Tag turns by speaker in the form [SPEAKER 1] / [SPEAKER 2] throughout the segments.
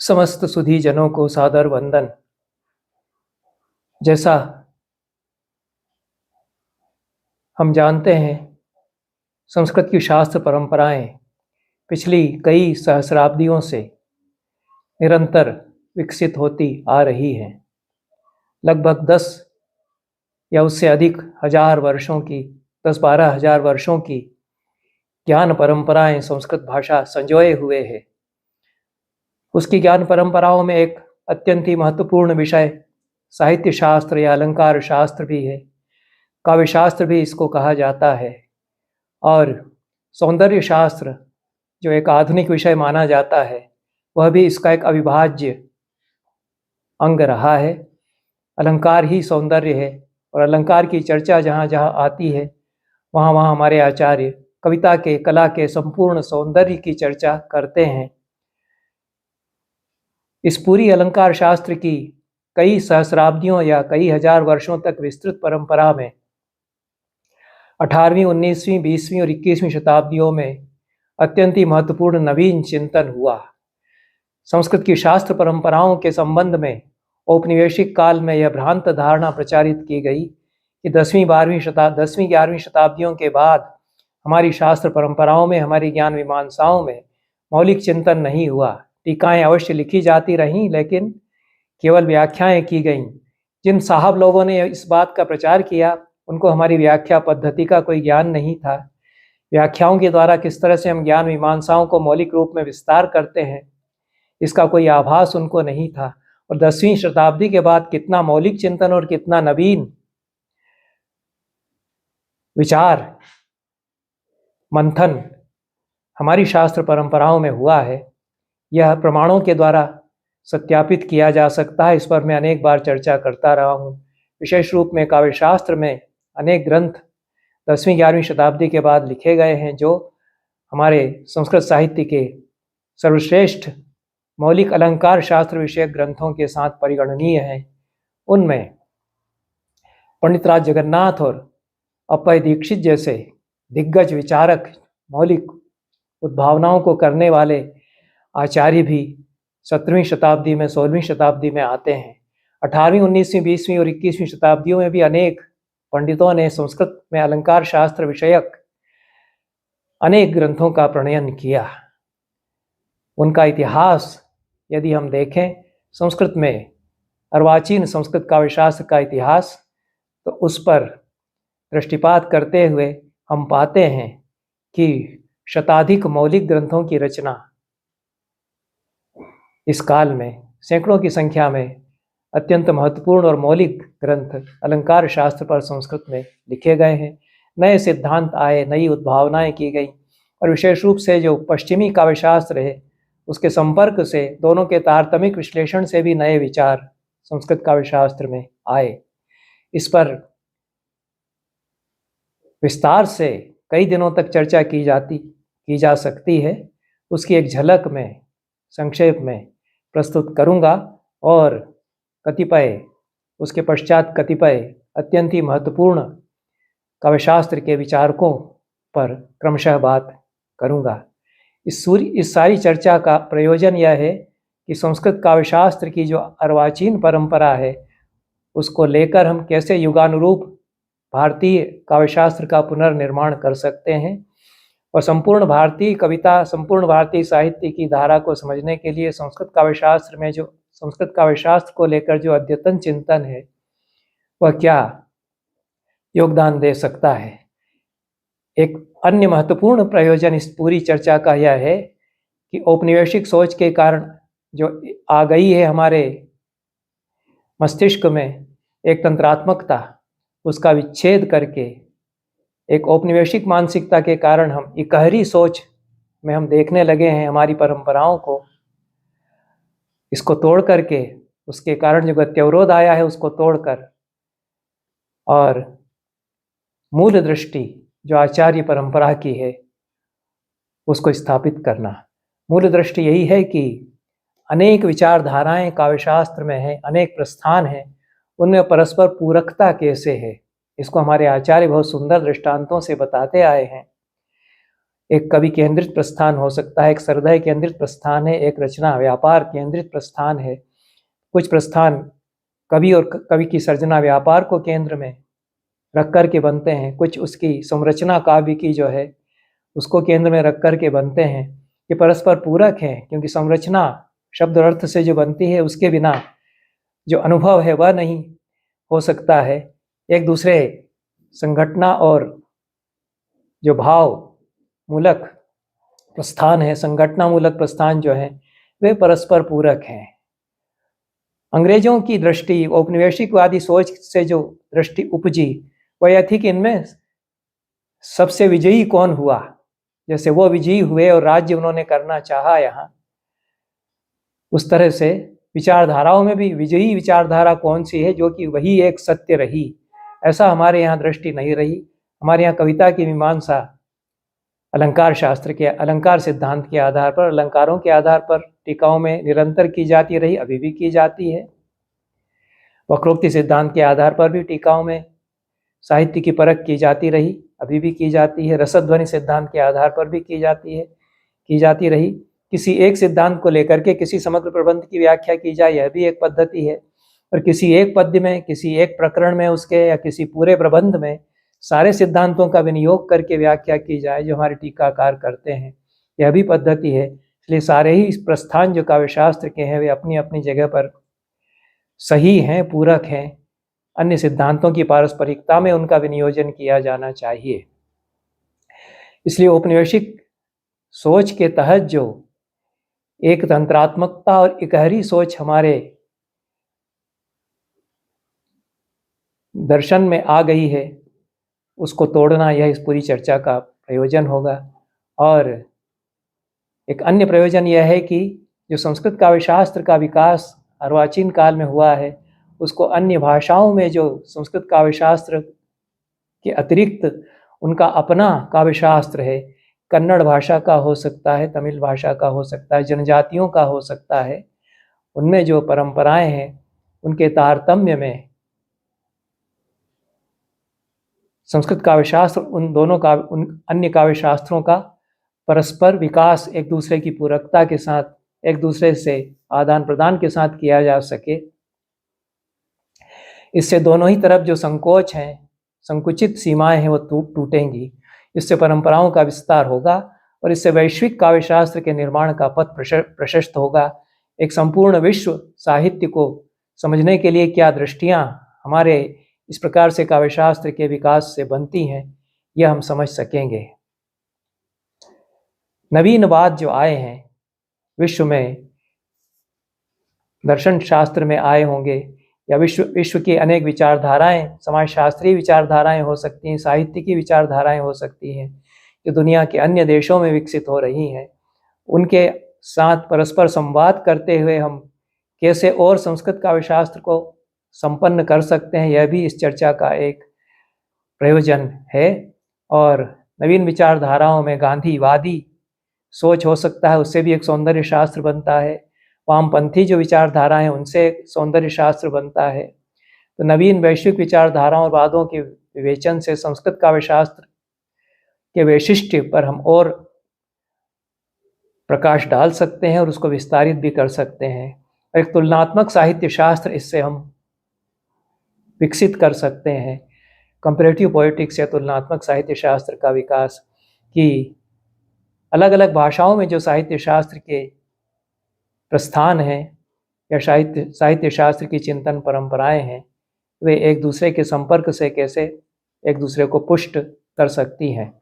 [SPEAKER 1] समस्त सुधी जनों को सादर वंदन। जैसा हम जानते हैं, संस्कृत की शास्त्र परंपराएं पिछली कई सहस्राब्दियों से निरंतर विकसित होती आ रही हैं। लगभग 10 या उससे अधिक हजार वर्षों की 10-12 हजार वर्षों की ज्ञान परंपराएं संस्कृत भाषा संजोए हुए है। उसकी ज्ञान परंपराओं में एक अत्यंत ही महत्वपूर्ण विषय साहित्य शास्त्र या अलंकार शास्त्र भी है। काव्य शास्त्र भी इसको कहा जाता है और सौंदर्य शास्त्र जो एक आधुनिक विषय माना जाता है वह भी इसका एक अविभाज्य अंग रहा है। अलंकार ही सौंदर्य है और अलंकार की चर्चा जहाँ जहाँ आती है वहाँ वहाँ हमारे आचार्य कविता के कला के संपूर्ण सौंदर्य की चर्चा करते हैं। इस पूरी अलंकार शास्त्र की कई सहस्राब्दियों या कई हजार वर्षों तक विस्तृत परंपरा में 18वीं, 19वीं, 20वीं और 21वीं शताब्दियों में अत्यंत ही महत्वपूर्ण नवीन चिंतन हुआ। संस्कृत की शास्त्र परंपराओं के संबंध में औपनिवेशिक काल में यह भ्रांत धारणा प्रचारित की गई कि 10वीं, 11वीं शताब्दियों के बाद हमारी शास्त्र परंपराओं में, हमारी ज्ञान मीमांसाओं में मौलिक चिंतन नहीं हुआ। टीकाएं अवश्य लिखी जाती रहीं, लेकिन केवल व्याख्याएं की गईं। जिन साहब लोगों ने इस बात का प्रचार किया उनको हमारी व्याख्या पद्धति का कोई ज्ञान नहीं था। व्याख्याओं के द्वारा किस तरह से हम ज्ञान मीमांसाओं को मौलिक रूप में विस्तार करते हैं इसका कोई आभास उनको नहीं था। और 10वीं शताब्दी के बाद कितना मौलिक चिंतन और कितना नवीन विचार मंथन हमारी शास्त्र परंपराओं में हुआ है, यह प्रमाणों के द्वारा सत्यापित किया जा सकता है। इस पर मैं अनेक बार चर्चा करता रहा हूँ। विशेष रूप में काव्य शास्त्र में अनेक ग्रंथ 10वीं 11वीं शताब्दी के बाद लिखे गए हैं जो हमारे संस्कृत साहित्य के सर्वश्रेष्ठ मौलिक अलंकार शास्त्र विषयक ग्रंथों के साथ परिगणनीय हैं। उनमें पंडितराज जगन्नाथ और अप्पय दीक्षित जैसे दिग्गज विचारक, मौलिक उद्भावनाओं को करने वाले आचार्य भी 17वीं शताब्दी में, 16वीं शताब्दी में आते हैं। 18वीं, 19वीं, 20वीं और 21वीं शताब्दियों में भी अनेक पंडितों ने संस्कृत में अलंकार शास्त्र विषयक अनेक ग्रंथों का प्रणयन किया। उनका इतिहास यदि हम देखें, संस्कृत में अर्वाचीन संस्कृत काव्य शास्त्र का इतिहास, तो उस पर दृष्टिपात करते हुए हम पाते हैं कि शताधिक मौलिक ग्रंथों की रचना इस काल में सैकड़ों की संख्या में अत्यंत महत्वपूर्ण और मौलिक ग्रंथ अलंकार शास्त्र पर संस्कृत में लिखे गए हैं। नए सिद्धांत आए, नई उद्भावनाएं की गई और विशेष रूप से जो पश्चिमी काव्य शास्त्र है उसके संपर्क से, दोनों के तारतमिक विश्लेषण से भी नए विचार संस्कृत काव्य शास्त्र में आए। इस पर विस्तार से कई दिनों तक चर्चा की जा सकती है। उसकी एक झलक मैं संक्षेप में प्रस्तुत करूंगा और उसके पश्चात कतिपय अत्यंत ही महत्वपूर्ण काव्यशास्त्र के विचारकों पर क्रमशः बात करूंगा। इस सारी चर्चा का प्रयोजन यह है कि संस्कृत काव्यशास्त्र की जो अर्वाचीन परंपरा है उसको लेकर हम कैसे युगानुरूप भारतीय काव्यशास्त्र का पुनर्निर्माण कर सकते हैं और संपूर्ण भारतीय कविता, संपूर्ण भारतीय साहित्य की धारा को समझने के लिए संस्कृत काव्यशास्त्र में जो संस्कृत काव्यशास्त्र को लेकर जो अद्यतन चिंतन है वह क्या योगदान दे सकता है। एक अन्य महत्वपूर्ण प्रयोजन इस पूरी चर्चा का यह है कि औपनिवेशिक सोच के कारण जो आ गई है हमारे मस्तिष्क में एक तंत्रात्मकता, उसका विच्छेद करके एक औपनिवेशिक मानसिकता के कारण हम इकहरी सोच में हम देखने लगे हैं हमारी परंपराओं को। इसको तोड़ करके, उसके कारण जो गत्यवरोध आया है उसको तोड़कर और मूल दृष्टि जो आचार्य परंपरा की है उसको स्थापित करना। मूल दृष्टि यही है कि अनेक विचारधाराएं काव्यशास्त्र में हैं, अनेक प्रस्थान हैं, उनमें परस्पर पूरकता कैसे है इसको हमारे आचार्य बहुत सुंदर दृष्टांतों से बताते आए हैं। एक कवि केंद्रित प्रस्थान हो सकता है, एक सरदय केंद्रित प्रस्थान है, एक रचना व्यापार केंद्रित प्रस्थान है। कुछ प्रस्थान कवि और कवि की सर्जना व्यापार को केंद्र में रख कर के बनते हैं, कुछ उसकी संरचना काव्य की जो है उसको केंद्र में रख कर के बनते हैं। ये परस्पर पूरक हैं, क्योंकि संरचना शब्द और अर्थ से जो बनती है उसके बिना जो अनुभव है वह नहीं हो सकता है। एक दूसरे संघटना और जो भाव मूलक प्रस्थान है, संघटना मूलक प्रस्थान जो है वे परस्पर पूरक हैं। अंग्रेजों की दृष्टि, औपनिवेशिकवादी सोच से जो दृष्टि उपजी वह यह थी कि इनमें सबसे विजयी कौन हुआ, जैसे वो विजयी हुए और राज्य उन्होंने करना चाहा यहाँ, उस तरह से विचारधाराओं में भी विजयी विचारधारा कौन सी है जो कि वही एक सत्य रही, ऐसा हमारे यहाँ दृष्टि नहीं रही। हमारे यहाँ कविता की मीमांसा अलंकार शास्त्र के, अलंकार सिद्धांत के आधार पर, अलंकारों के आधार पर टीकाओं में निरंतर की जाती रही, अभी भी की जाती है। वक्रोक्ति सिद्धांत के आधार पर भी टीकाओं में साहित्य की परख की जाती रही, अभी भी की जाती है। रसध्वनि सिद्धांत के आधार पर भी की जाती रही। किसी एक सिद्धांत को लेकर के किसी समग्र प्रबंध की व्याख्या की जाए, यह भी एक पद्धति है। और किसी एक पद्य में, किसी एक प्रकरण में उसके, या किसी पूरे प्रबंध में सारे सिद्धांतों का विनियोग करके व्याख्या की जाए, जो हमारे टीकाकार करते हैं, यह भी पद्धति है। इसलिए सारे ही प्रस्थान जो काव्यशास्त्र के हैं वे अपनी अपनी जगह पर सही हैं, पूरक हैं। अन्य सिद्धांतों की पारस्परिकता में उनका विनियोजन किया जाना चाहिए। इसलिए औपनिवेशिक सोच के तहत जो एक तंत्रात्मकता और इकहरी सोच हमारे दर्शन में आ गई है, उसको तोड़ना यह इस पूरी चर्चा का प्रयोजन होगा। और एक अन्य प्रयोजन यह है कि जो संस्कृत काव्यशास्त्र का विकास अर्वाचीन काल में हुआ है, उसको अन्य भाषाओं में जो संस्कृत काव्यशास्त्र के अतिरिक्त उनका अपना काव्यशास्त्र है, कन्नड़ भाषा का हो सकता है, तमिल भाषा का हो सकता है, जनजातियों का हो सकता है, उनमें जो परंपराएं हैं उनके तारतम्य में संस्कृत काव्यशास्त्र उन अन्य काव्यशास्त्रों का परस्पर विकास, एक दूसरे की पूरकता के साथ, एक दूसरे से आदान प्रदान के साथ किया जा सके। इससे दोनों ही तरफ जो संकोच हैं, संकुचित सीमाएं हैं, वो टूटेंगी। इससे परंपराओं का विस्तार होगा और इससे वैश्विक काव्यशास्त्र के निर्माण का पथ प्रशस्त होगा। एक संपूर्ण विश्व साहित्य को समझने के लिए क्या दृष्टियां हमारे इस प्रकार से काव्यशास्त्र के विकास से बनती हैं, यह हम समझ सकेंगे। नवीनवाद जो आए हैं विश्व में, दर्शन शास्त्र में आए होंगे, या विश्व की अनेक विचारधाराएं, समाजशास्त्रीय विचारधाराएं हो सकती हैं, साहित्य की विचारधाराएं हो सकती हैं, जो दुनिया के अन्य देशों में विकसित हो रही हैं, उनके साथ परस्पर संवाद करते हुए हम कैसे और संस्कृत काव्यशास्त्र को संपन्न कर सकते हैं, यह भी इस चर्चा का एक प्रयोजन है। और नवीन विचारधाराओं में गांधीवादी सोच हो सकता है, उससे भी एक सौंदर्य शास्त्र बनता है। वामपंथी जो विचारधाराएं हैं उनसे सौंदर्य शास्त्र बनता है। तो नवीन वैश्विक विचारधाराओं और वादों के विवेचन से संस्कृत काव्यशास्त्र के वैशिष्ट्य पर हम और प्रकाश डाल सकते हैं और उसको विस्तारित भी कर सकते हैं। एक तुलनात्मक साहित्य शास्त्र इससे हम विकसित कर सकते हैं। कंपैरेटिव पोएटिक्स या तुलनात्मक साहित्य शास्त्र का विकास, कि अलग अलग भाषाओं में जो साहित्य शास्त्र के प्रस्थान हैं या साहित्य शास्त्र की चिंतन परंपराएं हैं, वे एक दूसरे के संपर्क से कैसे एक दूसरे को पुष्ट कर सकती हैं।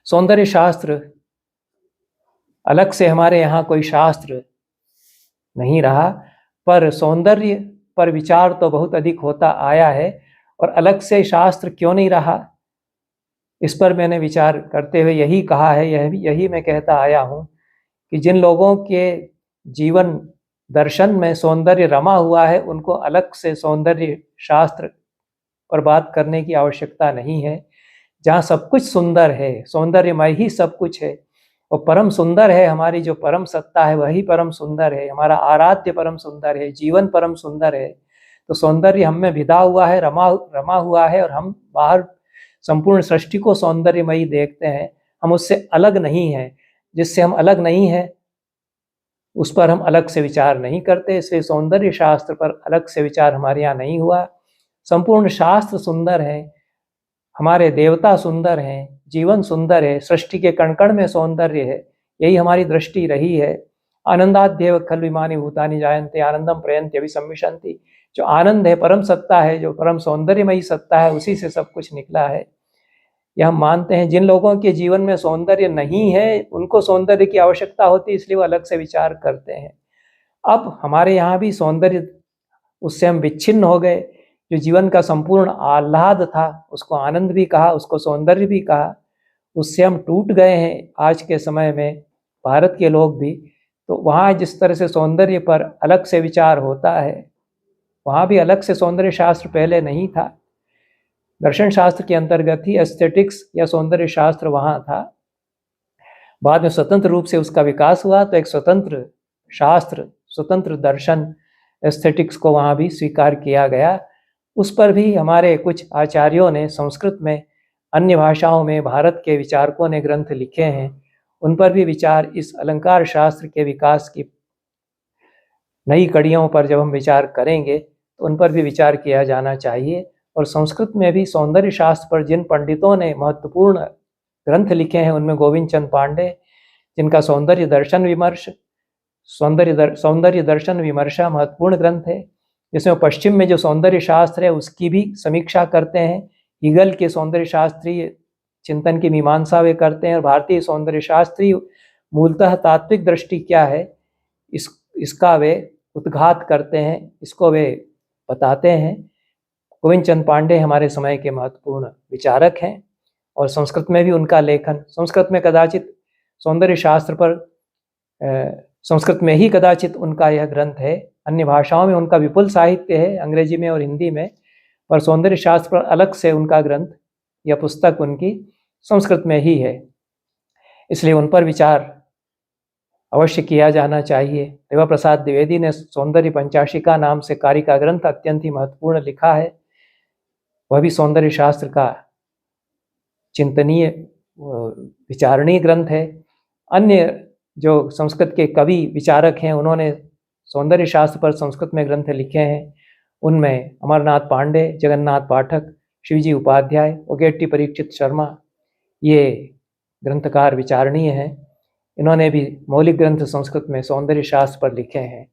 [SPEAKER 1] सौंदर्य शास्त्र अलग से हमारे यहाँ कोई शास्त्र नहीं रहा, पर सौंदर्य पर विचार तो बहुत अधिक होता आया है। और अलग से शास्त्र क्यों नहीं रहा, इस पर मैंने विचार करते हुए यही कहा है, यही मैं कहता आया हूँ कि जिन लोगों के जीवन दर्शन में सौंदर्य रमा हुआ है, उनको अलग से सौंदर्य शास्त्र पर बात करने की आवश्यकता नहीं है। जहाँ सब कुछ सुंदर है, सौंदर्यमय ही सब कुछ है, और परम सुंदर है, हमारी जो परम सत्ता है वही परम सुंदर है, हमारा आराध्य परम सुंदर है, जीवन परम सुंदर है। तो सौंदर्य हम में भिदा हुआ है, रमा हुआ है, और हम बाहर संपूर्ण सृष्टि को सौंदर्यमयी देखते हैं। हम उससे अलग नहीं हैं, जिससे हम अलग नहीं हैं उस पर हम अलग से विचार नहीं करते, इसलिए सौंदर्य शास्त्र पर अलग से विचार हमारे यहाँ नहीं हुआ। संपूर्ण शास्त्र सुंदर है, हमारे देवता सुंदर हैं, जीवन सुंदर है, सृष्टि के कण कण में सौंदर्य है, यही हमारी दृष्टि रही है। आनंदाद्येव खलु इमानि भूतानि जायन्ते आनंदम प्रयन्ति अभिसंविशन्ति। जो आनंद है, परम सत्ता है, जो परम सौंदर्यमयी सत्ता है, उसी से सब कुछ निकला है, यह हम मानते हैं। जिन लोगों के जीवन में सौंदर्य नहीं है, उनको सौंदर्य की आवश्यकता होती है, इसलिए वो अलग से विचार करते हैं। अब हमारे यहाँ भी सौंदर्य, उससे हम विच्छिन्न हो गए। जो जीवन का संपूर्ण आह्लाद था, उसको आनंद भी कहा, उसको सौंदर्य भी कहा, उससे हम टूट गए हैं आज के समय में, भारत के लोग भी। तो वहाँ जिस तरह से सौंदर्य पर अलग से विचार होता है, वहाँ भी अलग से सौंदर्य शास्त्र पहले नहीं था। दर्शन शास्त्र के अंतर्गत ही एस्थेटिक्स या सौंदर्य शास्त्र वहाँ था। बाद में स्वतंत्र रूप से उसका विकास हुआ, तो एक स्वतंत्र शास्त्र, स्वतंत्र दर्शन एस्थेटिक्स को वहाँ भी स्वीकार किया गया। उस पर भी हमारे कुछ आचार्यों ने संस्कृत में, अन्य भाषाओं में भारत के विचारकों ने ग्रंथ लिखे हैं। उन पर भी विचार, इस अलंकार शास्त्र के विकास की नई कड़ियों पर जब हम विचार करेंगे तो उन पर भी विचार किया जाना चाहिए। और संस्कृत में भी सौंदर्य शास्त्र पर जिन पंडितों ने महत्वपूर्ण ग्रंथ लिखे हैं, उनमें गोविंद चंद पांडे, जिनका सौंदर्य दर्शन विमर्श, सौंदर्य दर्शन विमर्शा महत्वपूर्ण ग्रंथ है, जिसमें पश्चिम में जो सौंदर्य शास्त्र है उसकी भी समीक्षा करते हैं। हीगल के सौंदर्य शास्त्रीय चिंतन की मीमांसा वे करते हैं, और भारतीय सौंदर्य शास्त्री मूलतः तात्विक दृष्टि क्या है इसका वे उद्घात करते हैं, इसको वे बताते हैं। गोविंद चंद पांडे हमारे समय के महत्वपूर्ण विचारक हैं, और संस्कृत में भी उनका लेखन, संस्कृत में कदाचित सौंदर्य शास्त्र पर संस्कृत में ही कदाचित उनका यह ग्रंथ है। अन्य भाषाओं में उनका विपुल साहित्य है, अंग्रेजी में और हिंदी में, पर सौंदर्य शास्त्र पर अलग से उनका ग्रंथ या पुस्तक उनकी संस्कृत में ही है, इसलिए उन पर विचार अवश्य किया जाना चाहिए। देवा प्रसाद द्विवेदी ने सौंदर्य पंचाशिका नाम से कारिका ग्रंथ अत्यंत ही महत्वपूर्ण लिखा है, वह भी सौंदर्य शास्त्र का चिंतनीय विचारणीय ग्रंथ है। अन्य जो संस्कृत के कवि विचारक हैं, उन्होंने सौंदर्य शास्त्र पर संस्कृत में ग्रंथ लिखे हैं। उनमें अमरनाथ पांडे, जगन्नाथ पाठक, शिवजी उपाध्याय, ओगेट्टी परीक्षित शर्मा, ये ग्रंथकार विचारणीय हैं। इन्होंने भी मौलिक ग्रंथ संस्कृत में सौंदर्य शास्त्र पर लिखे हैं।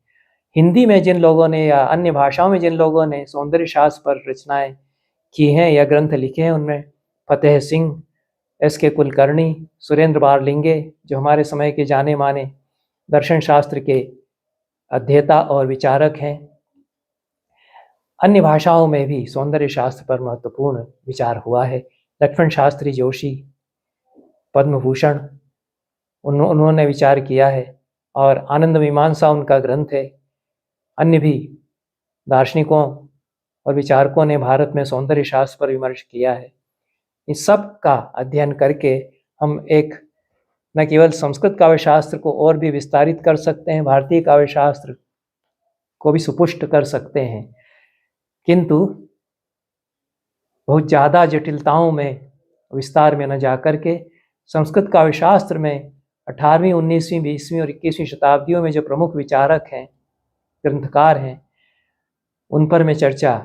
[SPEAKER 1] हिंदी में जिन लोगों ने या अन्य भाषाओं में जिन लोगों ने सौंदर्य शास्त्र पर रचनाएं की हैं या ग्रंथ लिखे हैं, उनमें फतेह सिंह, एस.के. कुलकर्णी, सुरेंद्र बारलिंगे, जो हमारे समय के जाने माने दर्शन शास्त्र के अध्येता और विचारक हैं। अन्य भाषाओं में भी सौंदर्य शास्त्र पर महत्वपूर्ण विचार हुआ है। लक्ष्मण शास्त्री जोशी, पद्म भूषण, उन्होंने विचार किया है, और आनंद मीमांसा उनका ग्रंथ है। अन्य भी दार्शनिकों और विचारकों ने भारत में सौंदर्य शास्त्र पर विमर्श किया है। इस सब का अध्ययन करके हम एक न केवल संस्कृत काव्य शास्त्र को और भी विस्तारित कर सकते हैं, भारतीय काव्य शास्त्र को भी सुपुष्ट कर सकते हैं, किंतु बहुत ज़्यादा जटिलताओं में, विस्तार में न जाकर के संस्कृत काव्य शास्त्र में 18वीं, 19वीं, 20वीं और 21वीं शताब्दियों में जो प्रमुख विचारक हैं, ग्रंथकार हैं, उन पर मैं चर्चा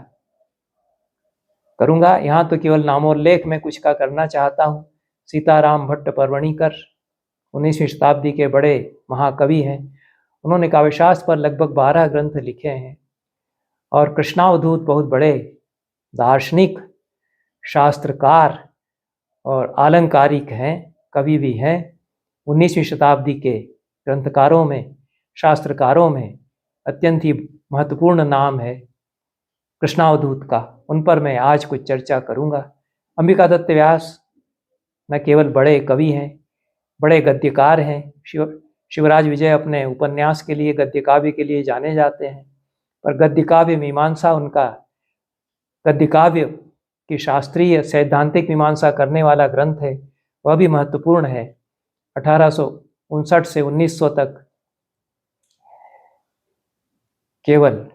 [SPEAKER 1] करूँगा। यहाँ तो केवल नामोल्लेख में कुछ का करना चाहता हूँ। सीताराम भट्ट परवणीकर 19वीं शताब्दी के बड़े महाकवि हैं, उन्होंने काव्यशास्त्र पर लगभग 12 ग्रंथ लिखे हैं। और कृष्णावधूत बहुत बड़े दार्शनिक, शास्त्रकार और आलंकारिक हैं, कवि भी हैं। 19वीं शताब्दी के ग्रंथकारों में, शास्त्रकारों में अत्यंत ही महत्वपूर्ण नाम है कृष्णावधूत का। उन पर मैं आज कुछ चर्चा करूँगा। अंबिका दत्त व्यास न केवल बड़े कवि हैं, बड़े गद्यकार हैं। शिवराज विजय अपने उपन्यास के लिए, गद्य काव्य के लिए जाने जाते हैं, पर गद्य काव्य मीमांसा उनका, गद्य काव्य की शास्त्रीय सैद्धांतिक मीमांसा करने वाला ग्रंथ है, वह भी महत्वपूर्ण है। 1859 से 1900 तक केवल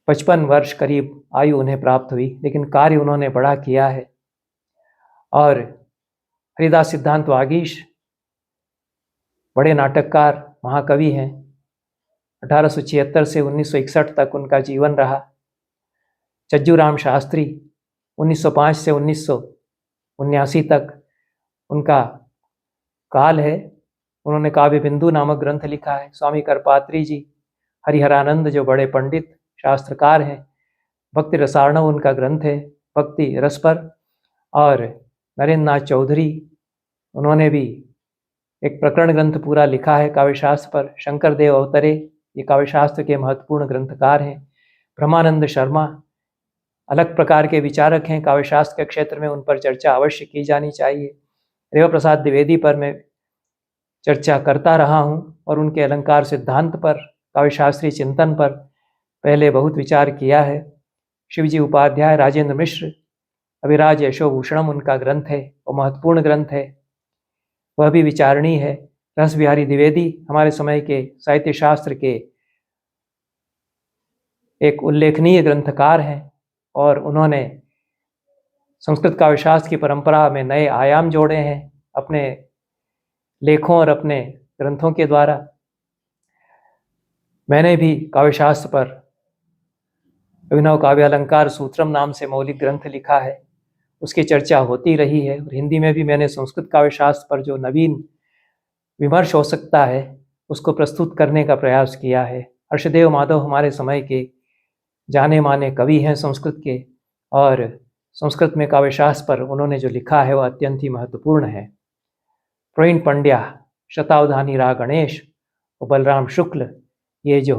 [SPEAKER 1] 55 वर्ष करीब आयु उन्हें प्राप्त हुई, लेकिन कार्य उन्होंने बड़ा किया है। और हरिदास सिद्धांत वागीश बड़े नाटककार, महाकवि हैं। 1876 से 1961 तक उनका जीवन रहा। चज्जूराम शास्त्री 1905 से 1979 तक उनका काल है। उन्होंने काव्य बिंदु नामक ग्रंथ लिखा है। स्वामी करपात्री जी, हरिहरानंद जो बड़े पंडित शास्त्रकार हैं, भक्ति रसार्णव उनका ग्रंथ है, भक्ति रस पर। और नरेंद्र नाथ चौधरी, उन्होंने भी एक प्रकरण ग्रंथ पूरा लिखा है काव्यशास्त्र पर। शंकर देव अवतरे, ये काव्यशास्त्र के महत्वपूर्ण ग्रंथकार हैं। ब्रह्मानंद शर्मा अलग प्रकार के विचारक हैं काव्यशास्त्र के क्षेत्र में, उन पर चर्चा अवश्य की जानी चाहिए। रेवा प्रसाद द्विवेदी पर मैं चर्चा करता रहा हूँ और उनके अलंकार सिद्धांत पर, काव्यशास्त्री चिंतन पर पहले बहुत विचार किया है। शिवजी उपाध्याय, राजेंद्र मिश्र, अभिराज यशोभूषणम उनका ग्रंथ है, वो महत्वपूर्ण ग्रंथ है, वह भी विचारणीय है। रस बिहारी द्विवेदी हमारे समय के साहित्य शास्त्र के एक उल्लेखनीय ग्रंथकार हैं और उन्होंने संस्कृत काव्यशास्त्र की परंपरा में नए आयाम जोड़े हैं अपने लेखों और अपने ग्रंथों के द्वारा। मैंने भी काव्यशास्त्र पर अभिनव काव्य अलंकार सूत्रम नाम से मौलिक ग्रंथ लिखा है, उसकी चर्चा होती रही है। और हिंदी में भी मैंने संस्कृत काव्यशास्त्र पर जो नवीन विमर्श हो सकता है उसको प्रस्तुत करने का प्रयास किया है। हर्षदेव माधव हमारे समय के जाने माने कवि हैं संस्कृत के, और संस्कृत में काव्यशास्त्र पर उन्होंने जो लिखा है वह अत्यंत ही महत्वपूर्ण है। प्रवीण पंड्या, शतावधानी रा गणेश और बलराम शुक्ल, ये जो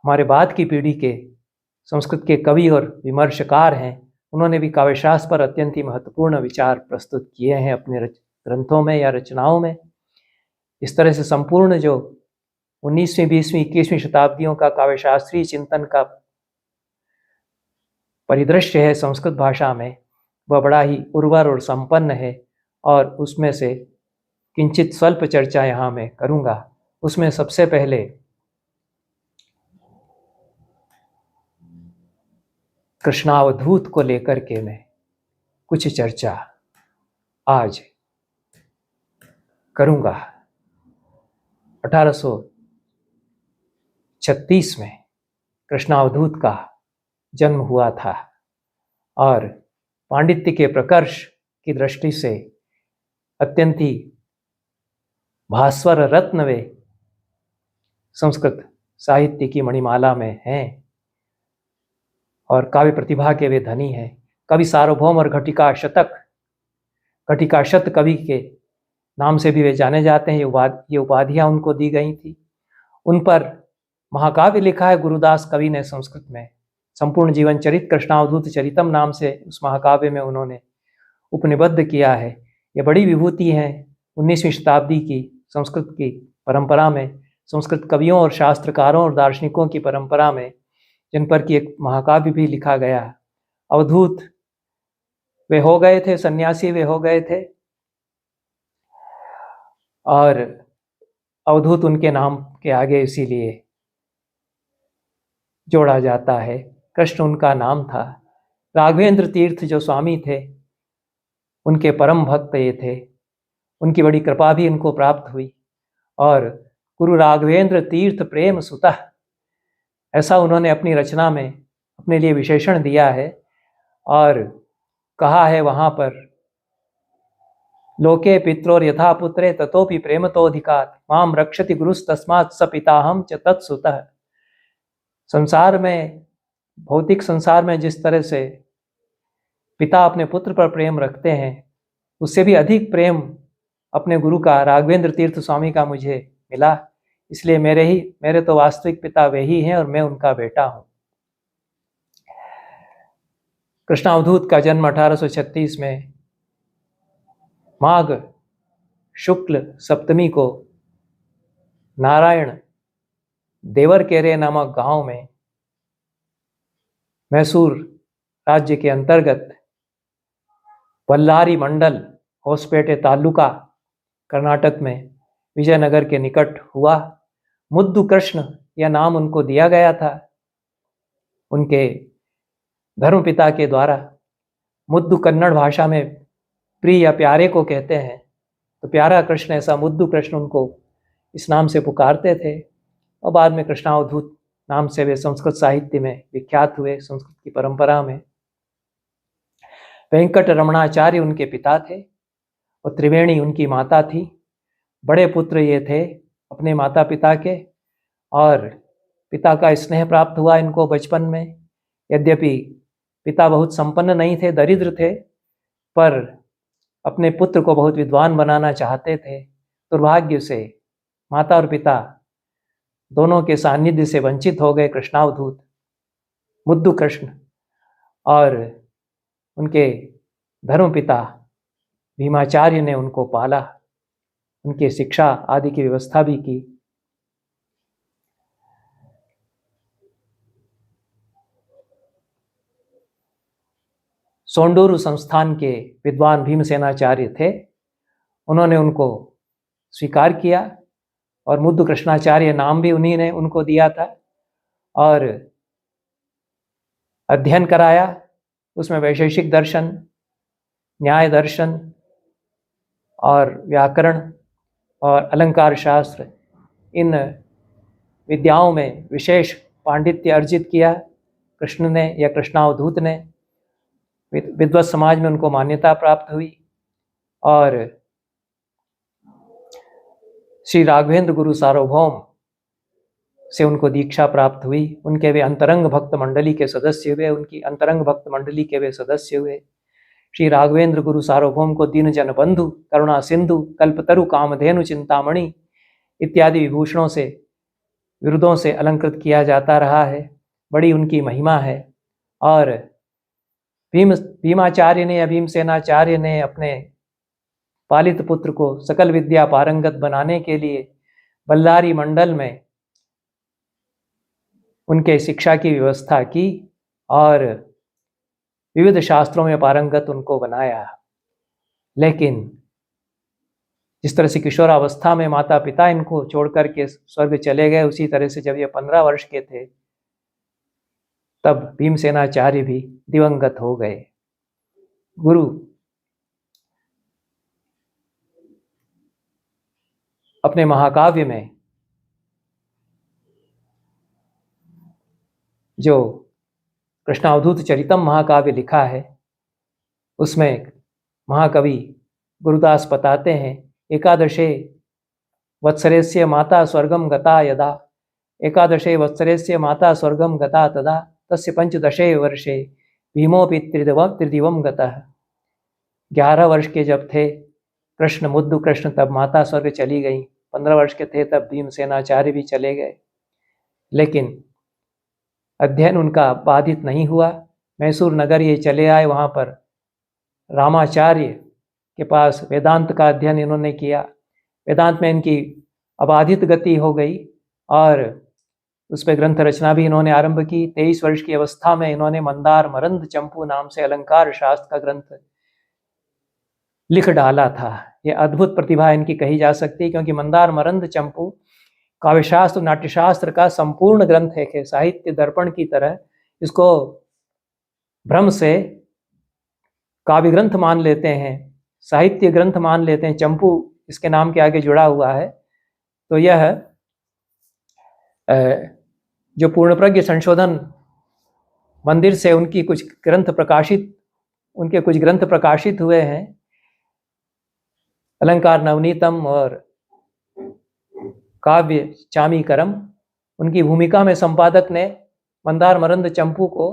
[SPEAKER 1] हमारे बाद की पीढ़ी के संस्कृत के कवि और विमर्शकार हैं, उन्होंने भी काव्यशास्त्र पर अत्यंत ही महत्वपूर्ण विचार प्रस्तुत किए हैं अपने ग्रंथों में या रचनाओं में। इस तरह से संपूर्ण जो 19वीं, 20वीं, 21वीं शताब्दियों का काव्यशास्त्रीय चिंतन का परिदृश्य है संस्कृत भाषा में, वह बड़ा ही उर्वर और संपन्न है। और उसमें से किंचित स्वल्प चर्चा यहाँ मैं करूँगा। उसमें सबसे पहले कृष्णावधूत को लेकर के मैं कुछ चर्चा आज करूँगा। 1836 में कृष्णावधूत का जन्म हुआ था और पांडित्य के प्रकर्ष की दृष्टि से अत्यंत ही भास्वर रत्न वे संस्कृत साहित्य की मणिमाला में हैं और काव्य प्रतिभा के वे धनी हैं। कवि सार्वभौम और घटिका शत कवि के नाम से भी वे जाने जाते हैं। ये उपाधियां उनको दी गई थी। उन पर महाकाव्य लिखा है गुरुदास कवि ने संस्कृत में। संपूर्ण जीवन चरित कृष्णावधूत चरितम नाम से उस महाकाव्य में उन्होंने उपनिबद्ध किया है। ये बड़ी विभूति है 19वीं शताब्दी की संस्कृत की परंपरा में, संस्कृत कवियों और शास्त्रकारों और दार्शनिकों की परंपरा में, जिन पर कि एक महाकाव्य भी लिखा गया। अवधूत वे हो गए थे, सन्यासी वे हो गए थे और अवधूत उनके नाम के आगे इसीलिए जोड़ा जाता है। कृष्ण उनका नाम था। राघवेंद्र तीर्थ जो स्वामी थे, उनके परम भक्त ये थे। उनकी बड़ी कृपा भी उनको प्राप्त हुई और गुरु राघवेंद्र तीर्थ प्रेम सुतः, ऐसा उन्होंने अपनी रचना में अपने लिए विशेषण दिया है और कहा है वहाँ पर, लोके पित्रोर यथा पुत्रे ततोपि प्रेमतोऽधिकात् माम रक्षति गुरुस्तस्मात् स पिताहम च तत्सुतः। संसार में, भौतिक संसार में जिस तरह से पिता अपने पुत्र पर प्रेम रखते हैं, उससे भी अधिक प्रेम अपने गुरु का, राघवेंद्र तीर्थ स्वामी का मुझे मिला। इसलिए मेरे तो वास्तविक पिता वे ही हैं और मैं उनका बेटा हूँ। कृष्णावधूत का जन्म 1836 में माघ शुक्ल सप्तमी को नारायण देवरकेरे नामक गांव में मैसूर राज्य के अंतर्गत बल्लारी मंडल, होसपेटे तालुका, कर्नाटक में विजयनगर के निकट हुआ। मुद्दु कृष्ण यह नाम उनको दिया गया था। उनके धर्मपिता के द्वारा मुद्दु कन्नड़ भाषा में प्रिय या प्यारे को कहते हैं, तो प्यारा कृष्ण, ऐसा मुद्दु कृष्ण उनको इस नाम से पुकारते थे। और बाद में कृष्णावधूत नाम से वे संस्कृत साहित्य में विख्यात हुए, संस्कृत की परंपरा में। वेंकट रमणाचार्य उनके पिता थे और त्रिवेणी उनकी माता थी। बड़े पुत्र ये थे अपने माता पिता के, और पिता का स्नेह प्राप्त हुआ इनको बचपन में। यद्यपि पिता बहुत संपन्न नहीं थे, दरिद्र थे, पर अपने पुत्र को बहुत विद्वान बनाना चाहते थे। दुर्भाग्य से माता और पिता दोनों के सानिध्य से वंचित हो गए कृष्णावधूत मुद्दु कृष्ण, और उनके धर्मपिता भीमाचार्य ने उनको पाला, उनकी शिक्षा आदि की व्यवस्था भी की। सोंडूरू संस्थान के विद्वान भीमसेनाचार्य थे, उन्होंने उनको स्वीकार किया और मुद्दु कृष्णाचार्य नाम भी उन्हीं ने उनको दिया था, और अध्ययन कराया। उसमें वैशेषिक दर्शन, न्याय दर्शन और व्याकरण और अलंकार शास्त्र, इन विद्याओं में विशेष पांडित्य अर्जित किया कृष्ण ने या कृष्णावधूत ने। विद्वत समाज में उनको मान्यता प्राप्त हुई, और श्री राघवेंद्र गुरु सार्वभौम से उनको दीक्षा प्राप्त हुई। उनके वे अंतरंग भक्त मंडली के सदस्य हुए, उनकी अंतरंग भक्त मंडली के वे सदस्य हुए। श्री राघवेंद्र गुरु सार्वभौम को दीन जन बंधु, करुणा सिंधु, कल्पतरु, कामधेनु, चिंतामणि इत्यादि विभूषणों से, विरुदों से अलंकृत किया जाता रहा है। बड़ी उनकी महिमा है। और भीमाचार्य ने या भीमसेनाचार्य ने अपने पालित पुत्र को सकल विद्या पारंगत बनाने के लिए बल्लारी मंडल में उनके शिक्षा की व्यवस्था की और विविध शास्त्रों में पारंगत उनको बनाया। लेकिन जिस तरह से किशोरावस्था में माता पिता इनको छोड़कर के स्वर्ग चले गए, उसी तरह से जब ये 15 वर्ष के थे तब भीमसेनाचार्य भी दिवंगत हो गए। गुरु अपने महाकाव्य में जो कृष्णावधूत चरितम महाकाव्य लिखा है, उसमें महाकवि गुरुदास बताते हैं, एकादशे वत्सरेस्य माता स्वर्गम गता यदा, एकादशे वत्सरेस्य माता स्वर्गम गता तदा, तस्य पंचदशे वर्षे भीमोपि त्रिदिवम गतः। 11 वर्ष के जब थे कृष्ण, मुद्दु कृष्ण, तब माता स्वर्ग चली गई। 15 वर्ष के थे तब भीमसेनाचार्य भी चले गए। लेकिन अध्ययन उनका बाधित नहीं हुआ। मैसूर नगर ये चले आए, वहाँ पर रामाचार्य के पास वेदांत का अध्ययन इन्होंने किया। वेदांत में इनकी अबाधित गति हो गई और उस पर ग्रंथ रचना भी इन्होंने आरंभ की। 23 वर्ष की अवस्था में इन्होंने मंदार मरंद चंपू नाम से अलंकार शास्त्र का ग्रंथ लिख डाला था। यह अद्भुत प्रतिभा इनकी कही जा सकती है, क्योंकि मंदार मरंद चंपू काव्यशास्त्र नाट्यशास्त्र का संपूर्ण ग्रंथ है। साहित्य दर्पण की तरह इसको भ्रम से काव्य ग्रंथ मान लेते हैं, साहित्य ग्रंथ मान लेते हैं। चंपू इसके नाम के आगे जुड़ा हुआ है। तो यह जो पूर्णप्रज्ञ संशोधन मंदिर से उनके कुछ ग्रंथ प्रकाशित हुए हैं, अलंकार नवनीतम और काव्य चामीकरम। उनकी भूमिका में संपादक ने मंदार मरंद चंपू को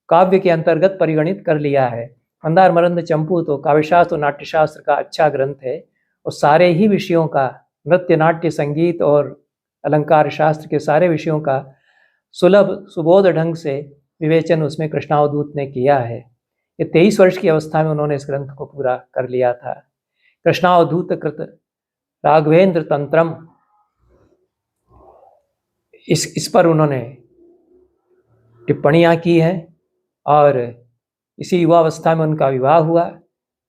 [SPEAKER 1] काव्य के अंतर्गत परिगणित कर लिया है। मंदार मरंद चंपू तो काव्यशास्त्र और नाट्यशास्त्र का अच्छा ग्रंथ है, और सारे ही विषयों का, नृत्य, नाट्य, संगीत और अलंकार शास्त्र के सारे विषयों का सुलभ सुबोध ढंग से विवेचन उसमें कृष्णावधूत ने किया है। ये 23 वर्ष की अवस्था में उन्होंने इस ग्रंथ को पूरा कर लिया था। कृष्णावधूत कृत राघवेंद्र तंत्रम, इस पर उन्होंने टिप्पणियाँ की हैं, और इसी युवावस्था में उनका विवाह हुआ।